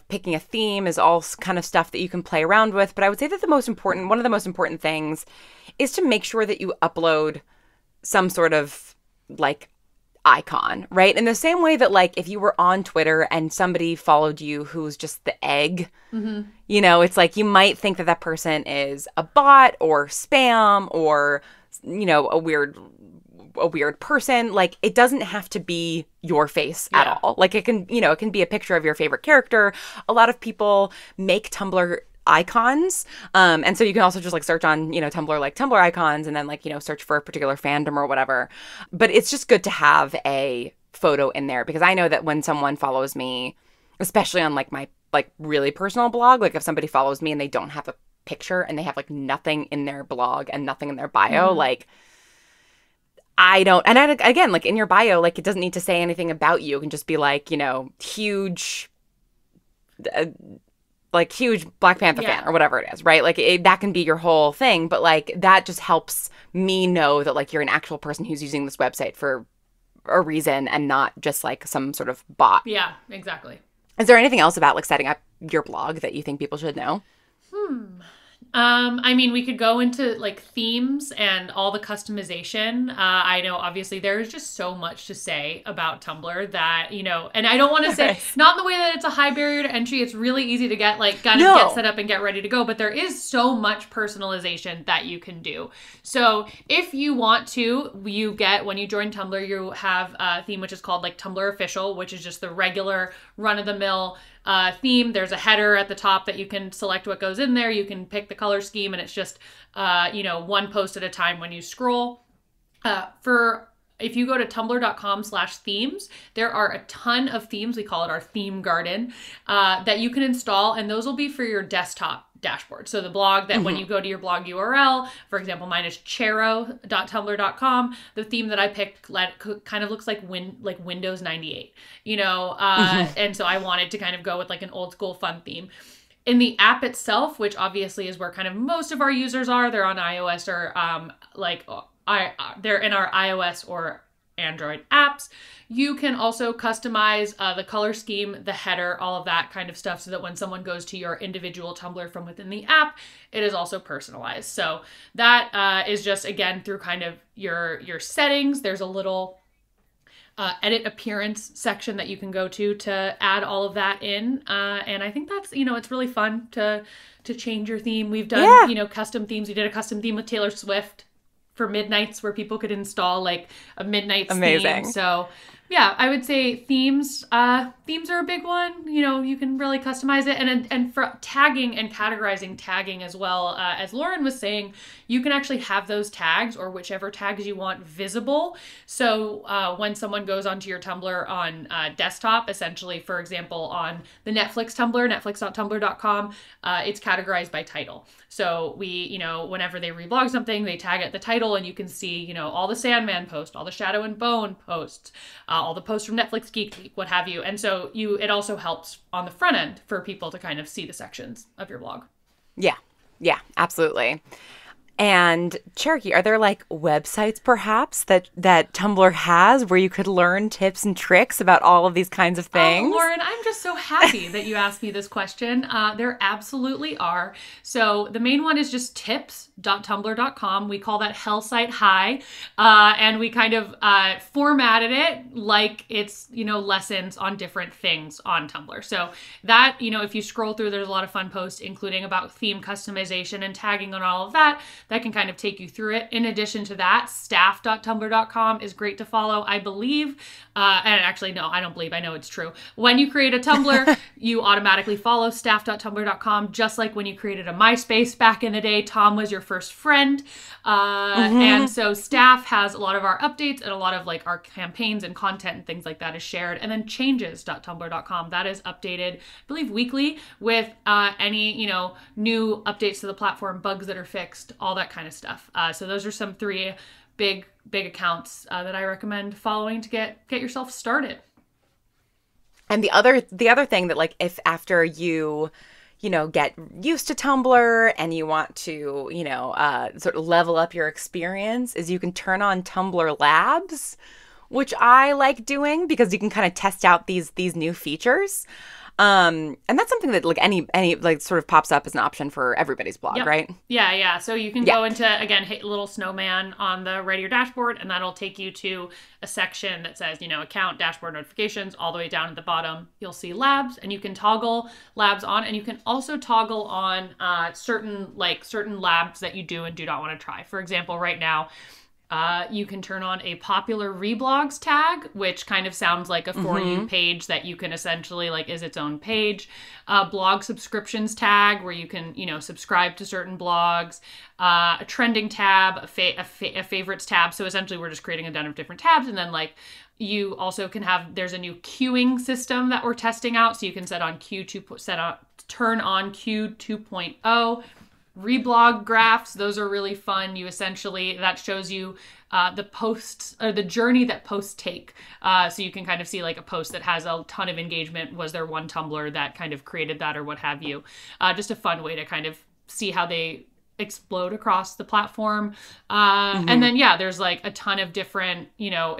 picking a theme is all kind of stuff that you can play around with. But I would say that one of the most important things is to make sure that you upload some sort of like icon, right? In the same way that like if you were on Twitter and somebody followed you who's just the egg, it's like you might think that that person is a bot or spam or, a weird person. Like, it doesn't have to be your face at all. Like, it can be a picture of your favorite character. A lot of people make Tumblr icons. And so you can also just like search on, Tumblr, like Tumblr icons, and then like, search for a particular fandom or whatever. But it's just good to have a photo in there, because I know that when someone follows me, especially on like my like really personal blog, like if somebody follows me and they don't have a picture and they have like nothing in their blog and nothing in their bio, like I don't, and again, like in your bio, like it doesn't need to say anything about you. It can just be like, huge Black Panther fan or whatever it is, right? Like that can be your whole thing, but like that just helps me know that like you're an actual person who's using this website for a reason and not just like some sort of bot. Yeah, exactly. Is there anything else about like setting up your blog that you think people should know? I mean, we could go into like themes and all the customization. I know obviously there's just so much to say about Tumblr that, and I don't want to say, not in the way that it's a high barrier to entry. It's really easy to get like kind of get set up and get ready to go, but there is so much personalization that you can do. So if you want to, when you join Tumblr, you have a theme which is called like Tumblr Official, which is just the regular run-of-the-mill theme. There's a header at the top that you can select what goes in there. You can pick the color scheme, and it's just, one post at a time when you scroll. If you go to tumblr.com/themes, there are a ton of themes. We call it our theme garden, that you can install, and those will be for your desktop dashboard. So the blog that when you go to your blog URL, for example, mine is chero.tumblr.com. The theme that I picked kind of looks like Windows 98, and so I wanted to kind of go with like an old school fun theme. In the app itself, which obviously is where kind of most of our users are, they're on iOS or they're in our iOS or Android apps. You can also customize the color scheme, the header, all of that kind of stuff, so that when someone goes to your individual Tumblr from within the app, it is also personalized. So that is just, again, through kind of your settings. There's a little edit appearance section that you can go to add all of that in. And I think that's, it's really fun to change your theme. We've done, custom themes. We did a custom theme with Taylor Swift for Midnights, where people could install like a Midnights theme. So yeah, I would say themes are a big one. You can really customize it. And for tagging and categorizing tagging as well, as Lauren was saying, you can actually have those tags or whichever tags you want visible. So when someone goes onto your Tumblr on desktop, essentially, for example, on the Netflix Tumblr, netflix.tumblr.com, it's categorized by title. So we, whenever they reblog something, they tag it the title, and you can see, all the Sandman posts, all the Shadow and Bone posts, all the posts from Netflix Geek Week, what have you. And so it also helps on the front end for people to kind of see the sections of your blog. Yeah, absolutely. And Cherokee, are there like websites perhaps that Tumblr has where you could learn tips and tricks about all of these kinds of things? Oh, Lauren, I'm just so happy that you asked me this question. There absolutely are. So the main one is just tips.tumblr.com. We call that Hell Site High. And we kind of formatted it like it's, lessons on different things on Tumblr. So that, if you scroll through, there's a lot of fun posts, including about theme customization and tagging and all of that. that can kind of take you through it. In addition to that, staff.tumblr.com is great to follow, I believe. And actually, no, I don't believe, I know it's true. When you create a Tumblr, you automatically follow staff.tumblr.com, just like when you created a MySpace back in the day. Tom was your first friend. And so staff has a lot of our updates, and a lot of like our campaigns and content and things like that is shared. And then changes.tumblr.com, that is updated, I believe, weekly with any, you know, new updates to the platform, bugs that are fixed, all that kind of stuff. So those are some 3 big accounts that I recommend following to get yourself started. And the other thing that, like, if after you know, get used to Tumblr and you want to, you know, sort of level up your experience, is you can turn on Tumblr Labs, which I like doing because you can kind of test out these new features. And that's something that like any like sort of pops up as an option for everybody's blog, right? Yeah. So you can go into, again, hit a little snowman on the right of your dashboard, and that'll take you to a section that says, you know, account, dashboard notifications. All the way down at the bottom, you'll see labs, and you can toggle labs on, and you can also toggle on certain labs that you do and do not want to try. For example, right now, you can turn on a popular reblogs tag, which kind of sounds like a For You page that you can essentially like is its own page. Blog subscriptions tag, where you can, you know, subscribe to certain blogs. A trending tab, a favorites tab. So essentially we're just creating a ton of different tabs. And then like you also can have, there's a new queuing system that we're testing out. So you can turn on Q 2.0. Reblog graphs, those are really fun. You essentially, that shows you the posts, or the journey that posts take. So you can kind of see like a post that has a ton of engagement. Was there one Tumblr that kind of created that, or what have you? Just a fun way to kind of see how they explode across the platform. And then, there's like a ton of different, you know,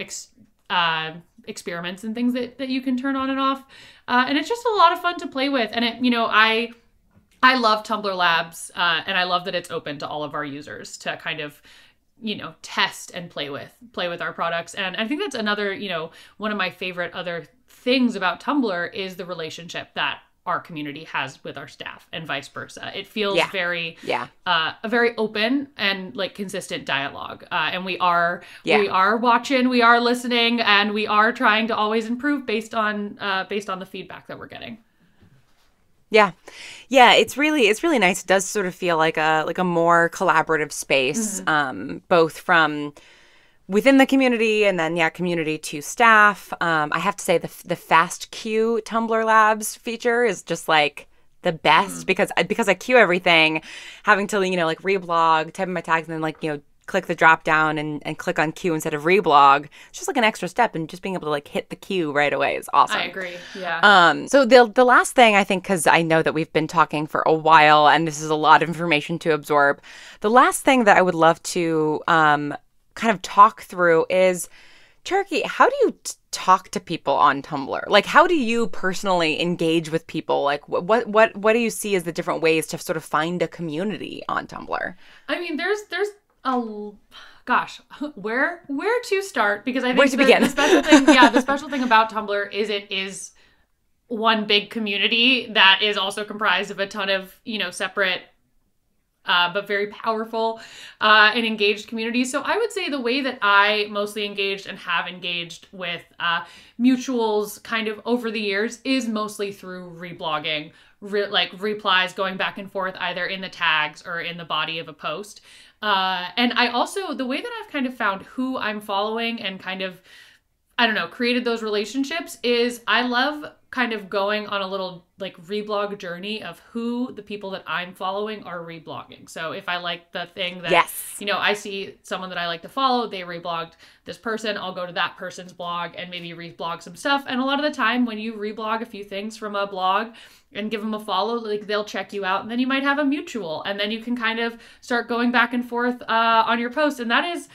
experiments and things that you can turn on and off. And it's just a lot of fun to play with. And it, you know, I love Tumblr Labs, and I love that it's open to all of our users to kind of, you know, test and play with our products. And I think that's another, you know, one of my favorite other things about Tumblr is the relationship that our community has with our staff, and vice versa. It feels very, a very open and like consistent dialogue. And we are watching, we are listening, and we are trying to always improve based on the feedback that we're getting. Yeah. It's really nice. It does sort of feel like a more collaborative space, both from within the community and then community to staff. I have to say the fast queue Tumblr Labs feature is just like the best because I queue everything, having to, you know, like reblog, type in my tags, and then like, you know, click the drop down and click on queue instead of reblog. It's just like an extra step, and just being able to like hit the queue right away is awesome. I agree. Yeah. So the last thing, I think, because I know that we've been talking for a while and this is a lot of information to absorb, the last thing that I would love to kind of talk through is, Cherokee, how do you talk to people on Tumblr? Like, how do you personally engage with people? Like, what do you see as the different ways to sort of find a community on Tumblr? I mean, there's where to start? Because I think where to begin? The special thing about Tumblr is it is one big community that is also comprised of a ton of, you know, separate but very powerful and engaged communities. So I would say the way that I mostly engaged and have engaged with mutuals kind of over the years is mostly through reblogging, like replies going back and forth either in the tags or in the body of a post. And I also, the way that I've kind of found who I'm following and kind of, I don't know, created those relationships is I love kind of going on a little like reblog journey of who the people that I'm following are reblogging. So if I like the thing that, you know, I see someone that I like to follow, they reblogged this person, I'll go to that person's blog and maybe reblog some stuff. And a lot of the time when you reblog a few things from a blog and give them a follow, like they'll check you out, and then you might have a mutual, and then you can kind of start going back and forth on your post. And that is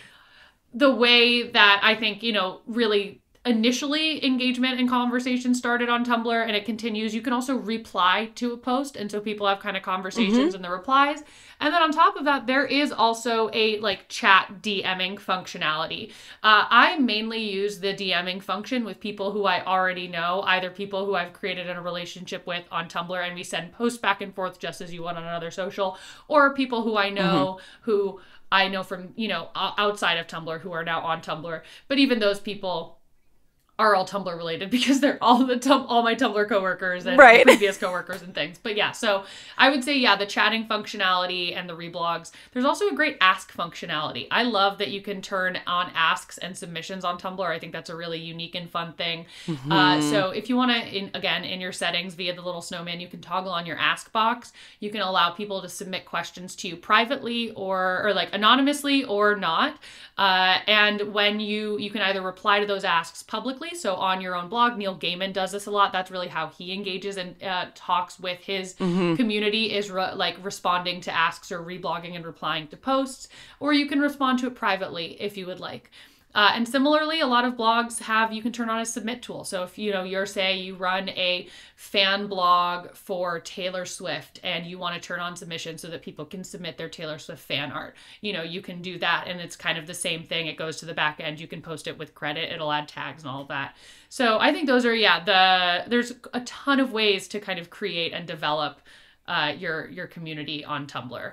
the way that I think, you know, really initially engagement and conversation started on Tumblr and it continues. You can also reply to a post. And so people have kind of conversations in the replies. And then on top of that, there is also a like chat DMing functionality. I mainly use the DMing function with people who I already know, either people who I've created a relationship with on Tumblr and we send posts back and forth just as you would on another social, or people who I know who I know from, you know, outside of Tumblr who are now on Tumblr. But even those people are all Tumblr related because they're all my Tumblr coworkers and previous coworkers and things. But yeah, so I would say, yeah, the chatting functionality and the reblogs. There's also a great ask functionality. I love that you can turn on asks and submissions on Tumblr. I think that's a really unique and fun thing. So if you want to, again, in your settings via the little snowman, you can toggle on your ask box. You can allow people to submit questions to you privately or like anonymously or not. And when you can either reply to those asks publicly. So on your own blog, Neil Gaiman does this a lot. That's really how he engages and talks with his community, is responding to asks or reblogging and replying to posts. Or you can respond to it privately if you would like. And similarly, a lot of blogs you can turn on a submit tool. So if, you know, you run a fan blog for Taylor Swift and you want to turn on submission so that people can submit their Taylor Swift fan art, you know, you can do that. And it's kind of the same thing. It goes to the back end. You can post it with credit. It'll add tags and all of that. So I think those are, there's a ton of ways to kind of create and develop your community on Tumblr.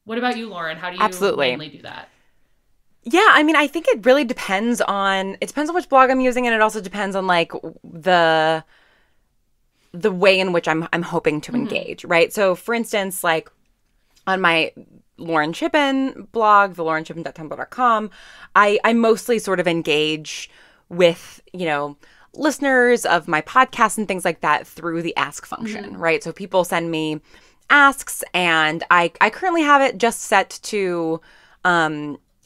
What about you, Lauren? How do you mainly do that? Yeah, I mean, I think it really depends on which blog I'm using, and it also depends on like the way in which I'm hoping to engage, right? So for instance, like on my Lauren Shippen blog, the laurenshippen.tumblr.com, I mostly sort of engage with, you know, listeners of my podcast and things like that through the ask function, right? So people send me asks, and I currently have it just set to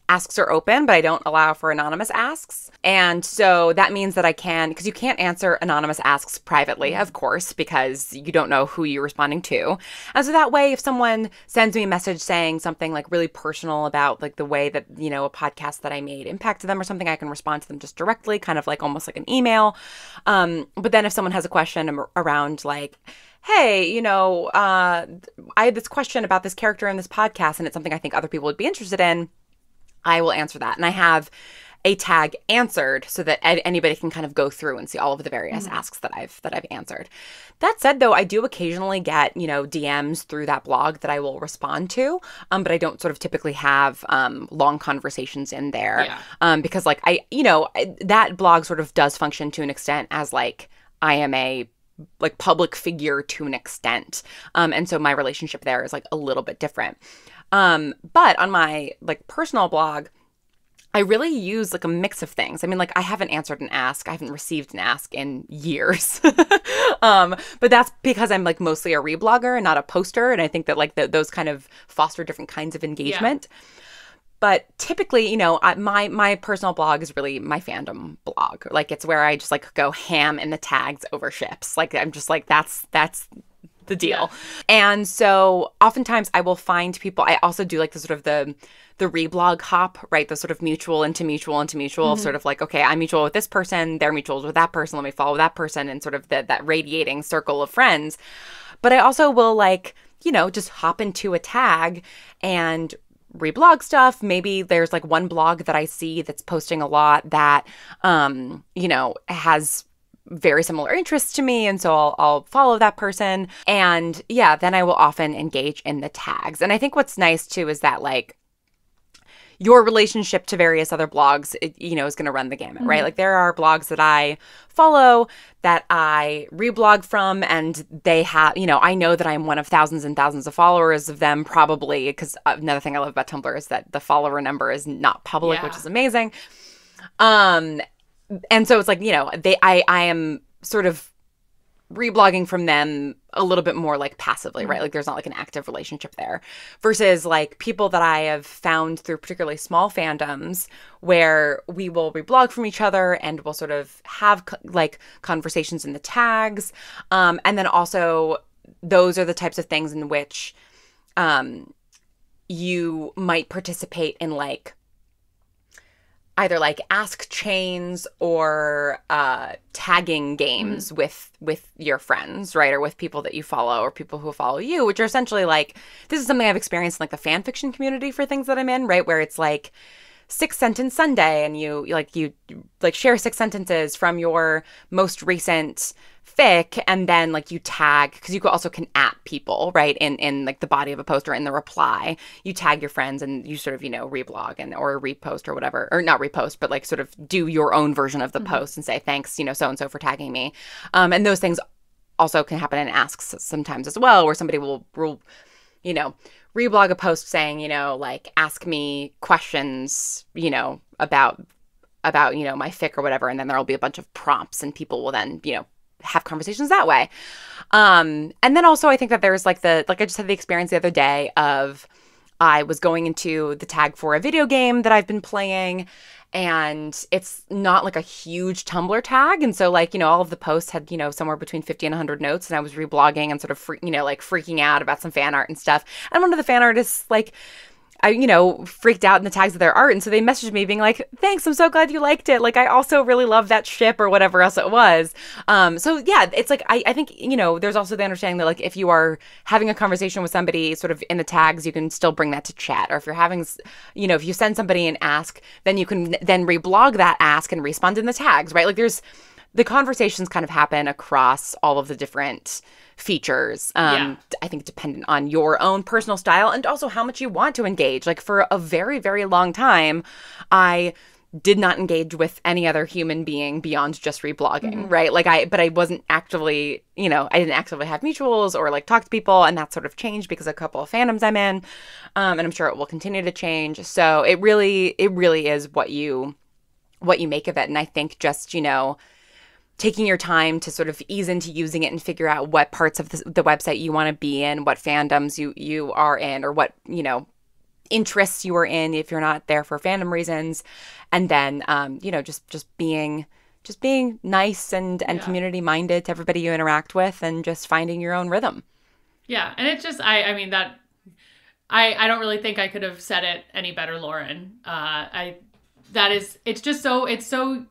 asks are open, but I don't allow for anonymous asks. And so that means that I can, because you can't answer anonymous asks privately, of course, because you don't know who you're responding to. And so that way, if someone sends me a message saying something like really personal about like the way that, you know, a podcast that I made impacted them or something, I can respond to them just directly, kind of like almost like an email. But then if someone has a question around like, hey, you know, I had this question about this character in this podcast, and it's something I think other people would be interested in, I will answer that. And I have a tag answered so that anybody can kind of go through and see all of the various asks that I've answered. That said, though, I do occasionally get, you know, DMs through that blog that I will respond to, but I don't sort of typically have long conversations in there because like that blog sort of does function to an extent as like I am a like public figure to an extent. And so my relationship there is like a little bit different. But on my like personal blog, I really use like a mix of things. I mean, like I haven't answered an ask. I haven't received an ask in years. But that's because I'm like mostly a reblogger and not a poster. And I think that like those kind of foster different kinds of engagement. Yeah. But typically, you know, my personal blog is really my fandom blog. Like it's where I just like go ham in the tags over ships. Like I'm just like, that's the deal. Yeah. And so oftentimes I will find people. I also do like the sort of the reblog hop, right? The sort of mutual into mutual into mutual, sort of like, okay, I'm mutual with this person, they're mutual with that person, let me follow that person, and sort of that radiating circle of friends. But I also will like, you know, just hop into a tag and reblog stuff. Maybe there's like one blog that I see that's posting a lot that, you know, has very similar interests to me, and so I'll follow that person. And yeah, then I will often engage in the tags. And I think what's nice too is that like your relationship to various other blogs, you know, is going to run the gamut, right? Like there are blogs that I follow that I reblog from, and they have, you know, I know that I'm one of thousands and thousands of followers of them, probably, because another thing I love about Tumblr is that the follower number is not public, which is amazing. And so it's like, you know, I am sort of reblogging from them a little bit more like passively, right? Like there's not like an active relationship there versus like people that I have found through particularly small fandoms where we will reblog from each other and we'll sort of have like conversations in the tags. And then also those are the types of things in which you might participate in like either like ask chains or tagging games with your friends, right? Or with people that you follow or people who follow you, which are essentially like, this is something I've experienced in like the fan fiction community for things that I'm in, right? Where it's like 6-sentence Sunday and you share 6 sentences from your most recent fic, and then like you tag, because you also can @ people, right, in like the body of a post or in the reply, you tag your friends and you sort of, reblog or repost or whatever, or not repost, but like sort of do your own version of the post and say thanks, so and so for tagging me, and those things also can happen in asks sometimes as well, where somebody will reblog a post saying, like, ask me questions, about my fic or whatever, and then there'll be a bunch of prompts and people will then, have conversations that way. And then also I think that there's like I just had the experience the other day of, I was going into the tag for a video game that I've been playing, and it's not like a huge Tumblr tag. And so like, all of the posts had, somewhere between 50 and 100 notes, and I was reblogging and sort of, freaking out about some fan art and stuff. And one of the fan artists, like, I, freaked out in the tags of their art. And so they messaged me being like, thanks, I'm so glad you liked it. Like, I also really love that ship or whatever else it was. So yeah, it's like, I think, there's also the understanding that like, if you are having a conversation with somebody sort of in the tags, you can still bring that to chat. Or if you're having, if you send somebody an ask, then you can then reblog that ask and respond in the tags, right? Like the conversations kind of happen across all of the different features. I think dependent on your own personal style and also how much you want to engage. Like for a very, very long time, I did not engage with any other human being beyond just reblogging, right? Like but I wasn't actively, I didn't actively have mutuals or like talk to people, and that sort of changed because of a couple of fandoms I'm in. And I'm sure it will continue to change. So it really is what you make of it. And I think just, taking your time to sort of ease into using it and figure out what parts of the website you want to be in, what fandoms you are in, or what, interests you are in if you're not there for fandom reasons. And then, just being nice and community minded to everybody you interact with, and just finding your own rhythm. Yeah. And it's just, I mean, that I don't really think I could have said it any better, Lauren. It's so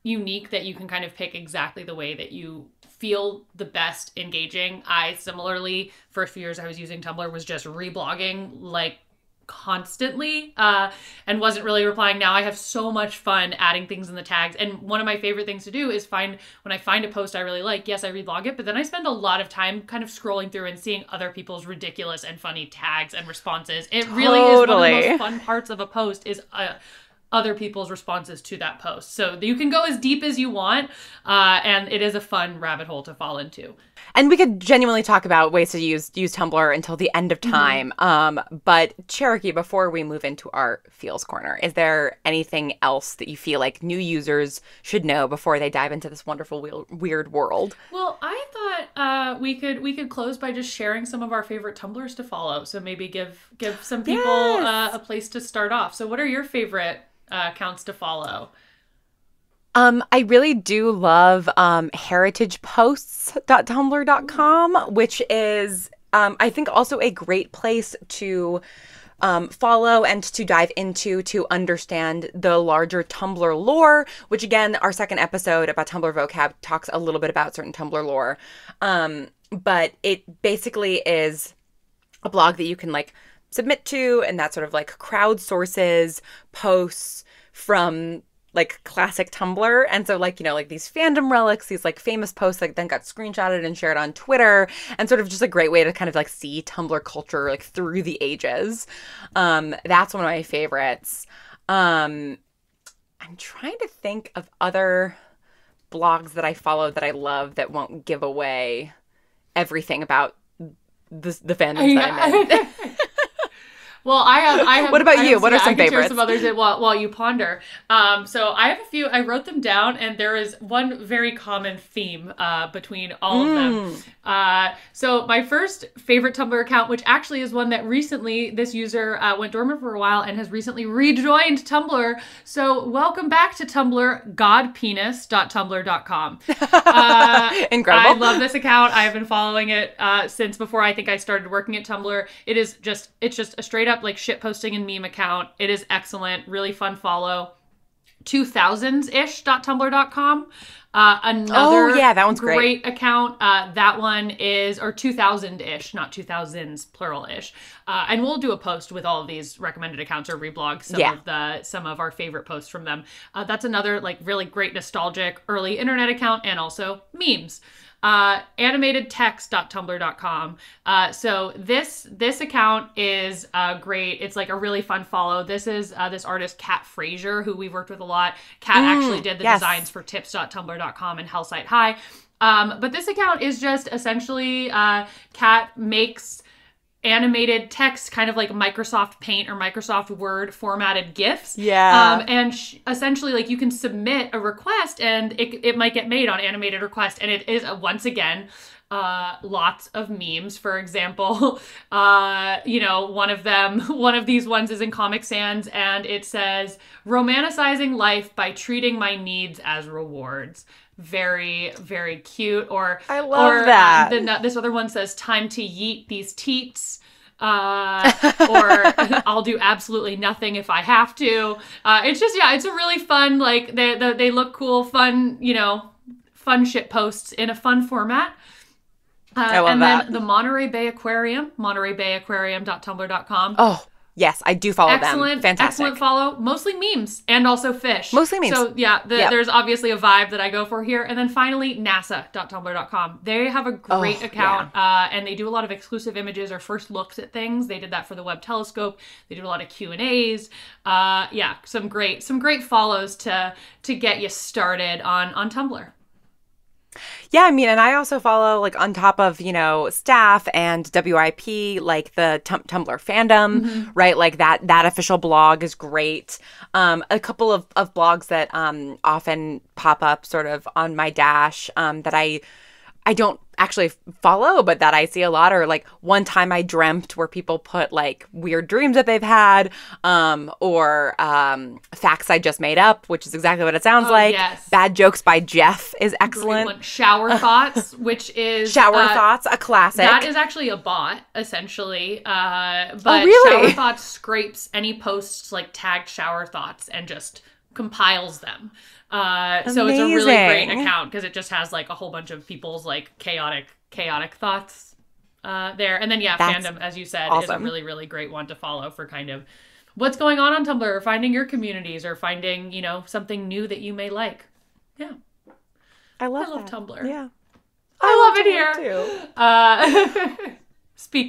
unique that you can kind of pick exactly the way that you feel the best engaging. I similarly, first few years I was using Tumblr, was just reblogging like constantly and wasn't really replying. Now I have so much fun adding things in the tags. And one of my favorite things to do is when I find a post I really like, yes, I reblog it, but then I spend a lot of time kind of scrolling through and seeing other people's ridiculous and funny tags and responses. It really is one of the most fun parts of a post is other people's responses to that post. So you can go as deep as you want, and it is a fun rabbit hole to fall into. And we could genuinely talk about ways to use Tumblr until the end of time. But Cherokee, before we move into our Feels Corner, is there anything else that you feel like new users should know before they dive into this wonderful weird world? Well, I thought we could close by just sharing some of our favorite Tumblrs to follow. So maybe give some people a place to start off. So what are your favorite accounts to follow? I really do love heritageposts.tumblr.com, which is, I think, also a great place to follow and to dive into to understand the larger Tumblr lore, which, again, our second episode about Tumblr vocab talks a little bit about certain Tumblr lore. But it basically is a blog that you can, like, submit to, and that sort of, like, crowdsources posts from like classic Tumblr. And so like, like these fandom relics, these like famous posts that then got screenshotted and shared on Twitter, and sort of just a great way to kind of like see Tumblr culture like through the ages. That's one of my favorites. I'm trying to think of other blogs that I follow that I love that won't give away everything about the fandoms that I'm in. Well, I have. What about you? What are some favorites? I can share some others while you ponder. So I have a few. I wrote them down, and there is one very common theme between all of them. So my first favorite Tumblr account, which actually is one that recently this user went dormant for a while and has recently rejoined Tumblr. So welcome back to Tumblr, godpenis.tumblr.com. Incredible. I love this account. I have been following it since before I think I started working at Tumblr. It's just a straight up like shit posting and meme account. It is excellent, really fun follow. 2000s-ish.tumblr.com. Another that one's great account. That one is, or 2000-ish, not 2000s, plural-ish. And we'll do a post with all of these recommended accounts or reblog some of our favorite posts from them. That's another like really great nostalgic early internet account, and also memes. Animatedtext.tumblr.com. So this account is great. It's like a really fun follow. This is this artist Kat Frazier, who we've worked with a lot. Kat actually did the designs for tips.tumblr.com and Hellsite High. But this account is just essentially Kat makes animated text, kind of like Microsoft Paint or Microsoft Word formatted GIFs. Yeah. And essentially, like, you can submit a request and it might get made on animated request. And it is, once again, lots of memes. For example, one of these ones is in Comic Sans, and it says, "Romanticizing life by treating my needs as rewards." Very, very cute. Or I love that. This other one says, "Time to yeet these teats." Or "I'll do absolutely nothing if I have to." It's just, it's a really fun, like, they look cool, fun, fun shit posts in a fun format. I love that. Then the Monterey Bay Aquarium, montereybayaquarium.tumblr.com. Oh, yes, I do follow them. Fantastic. Excellent follow. Mostly memes and also fish. Mostly memes. So there's obviously a vibe that I go for here. And then finally, nasa.tumblr.com. They have a great account, and they do a lot of exclusive images or first looks at things. They did that for the Webb Telescope. They do a lot of Q&As. Some great follows to get you started on Tumblr. Yeah, I mean, and I also follow, like, on top of, staff and WIP, like the Tumblr fandom, right? Like that official blog is great. A couple of blogs that often pop up sort of on my dash that I don't actually follow, but that I see a lot, or like One Time I Dreamt, where people put like weird dreams that they've had, or Facts I Just Made Up, which is exactly what it sounds like. Yes. Bad Jokes by Jeff is excellent. Shower Thoughts, which is Thoughts, a classic. That is actually a bot, essentially. But really? Shower Thoughts scrapes any posts like tagged Shower Thoughts and just compiles them. So it's a really great account because it just has like a whole bunch of people's like chaotic thoughts there. And then fandom, as you said, is a really, really great one to follow for kind of what's going on Tumblr, or finding your communities, or finding, something new that you may like. Yeah. I love Tumblr. Yeah. I love it here. Too.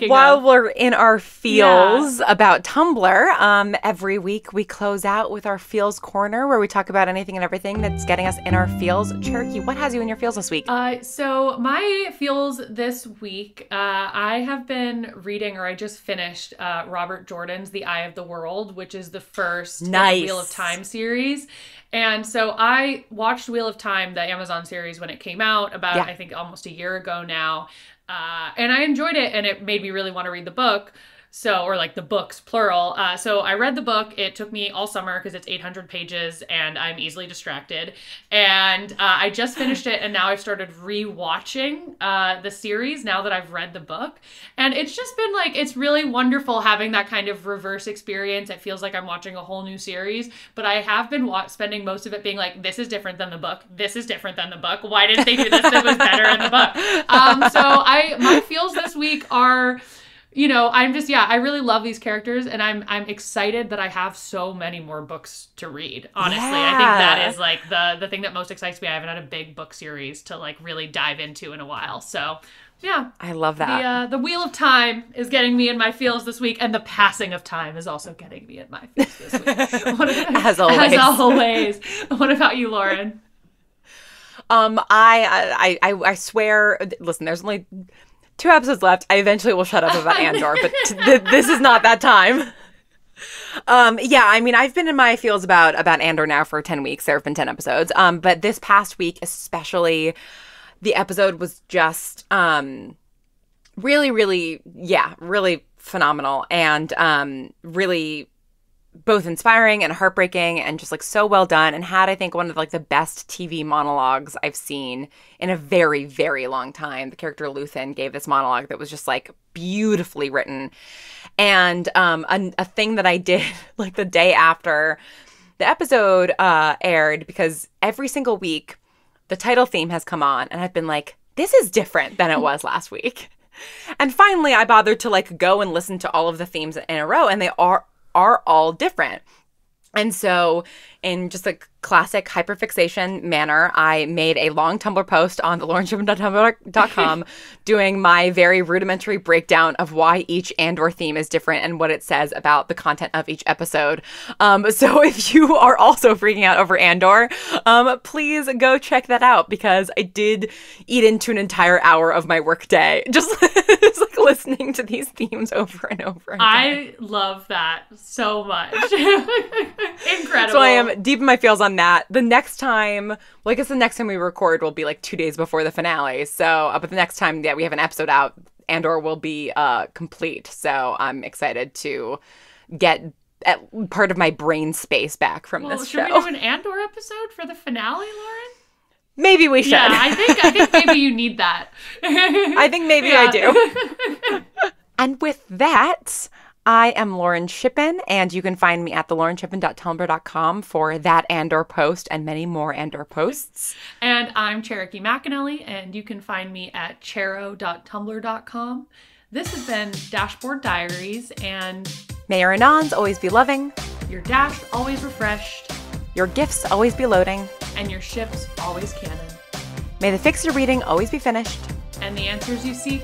While we're in our feels about Tumblr, every week we close out with our feels corner, where we talk about anything and everything that's getting us in our feels. Cherokee, what has you in your feels this week? So my feels this week, I have been reading, or I just finished Robert Jordan's The Eye of the World, which is the first in the Wheel of Time series. And so I watched Wheel of Time, the Amazon series, when it came out about, I think, almost a year ago now. And I enjoyed it, and it made me really want to read the book. So, or like the books, plural. So I read the book. It took me all summer because it's 800 pages and I'm easily distracted. And I just finished it, and now I've started rewatching the series now that I've read the book. And it's just been like, it's really wonderful having that kind of reverse experience. It feels like I'm watching a whole new series, but I have been spending most of it being like, this is different than the book. This is different than the book. Why didn't they do this that was better in the book? So my feels this week are... I'm just, I really love these characters, and I'm excited that I have so many more books to read. Honestly, I think that is like the thing that most excites me. I haven't had a big book series to like really dive into in a while. So, yeah. I love that. The Wheel of Time is getting me in my feels this week, and The Passing of Time is also getting me in my feels this week. As always. What about you, Lauren? I swear, listen, there's only 2 episodes left. I eventually will shut up about Andor, but this is not that time. I mean, I've been in my feels about Andor now for 10 weeks. There have been 10 episodes. But this past week, especially, the episode was just really, really, really phenomenal, and really both inspiring and heartbreaking, and just like so well done, and had, I think, one of like the best TV monologues I've seen in a very, very long time. The character Luthen gave this monologue that was just like beautifully written. And a thing that I did like the day after the episode aired because every single week the title theme has come on and I've been like, this is different than it was last week. And finally I bothered to like go and listen to all of the themes in a row, and they are all different. And so in just a classic hyperfixation manner, I made a long Tumblr post on the laurenshippen.tumblr.com doing my very rudimentary breakdown of why each and/or theme is different and what it says about the content of each episode. So if you are also freaking out over Andor, please go check that out, because I did eat into an entire hour of my workday just like listening to these themes over and over again. I love that so much. Incredible. So I am deep in my feels on that. The next time, well, I guess the next time we record will be like 2 days before the finale. So, but the next time that we have an episode out, Andor will be complete. So I'm excited to get part of my brain space back from this show. Should we do an Andor episode for the finale, Lauren? Maybe we should. Yeah, I think maybe you need that. I think maybe I do. And with that, I am Lauren Shippen, and you can find me at thelaurenshippen.tumblr.com for that Andor post and many more Andor posts. And I'm Cherokee McAnelly, and you can find me at chero.tumblr.com. This has been Dashboard Diaries, and may your anons always be loving, your dash always refreshed, your gifts always be loading, and your ships always canon. May the fix you're reading always be finished, and the answers you seek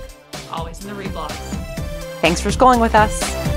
always in the reblogs. Thanks for scrolling with us.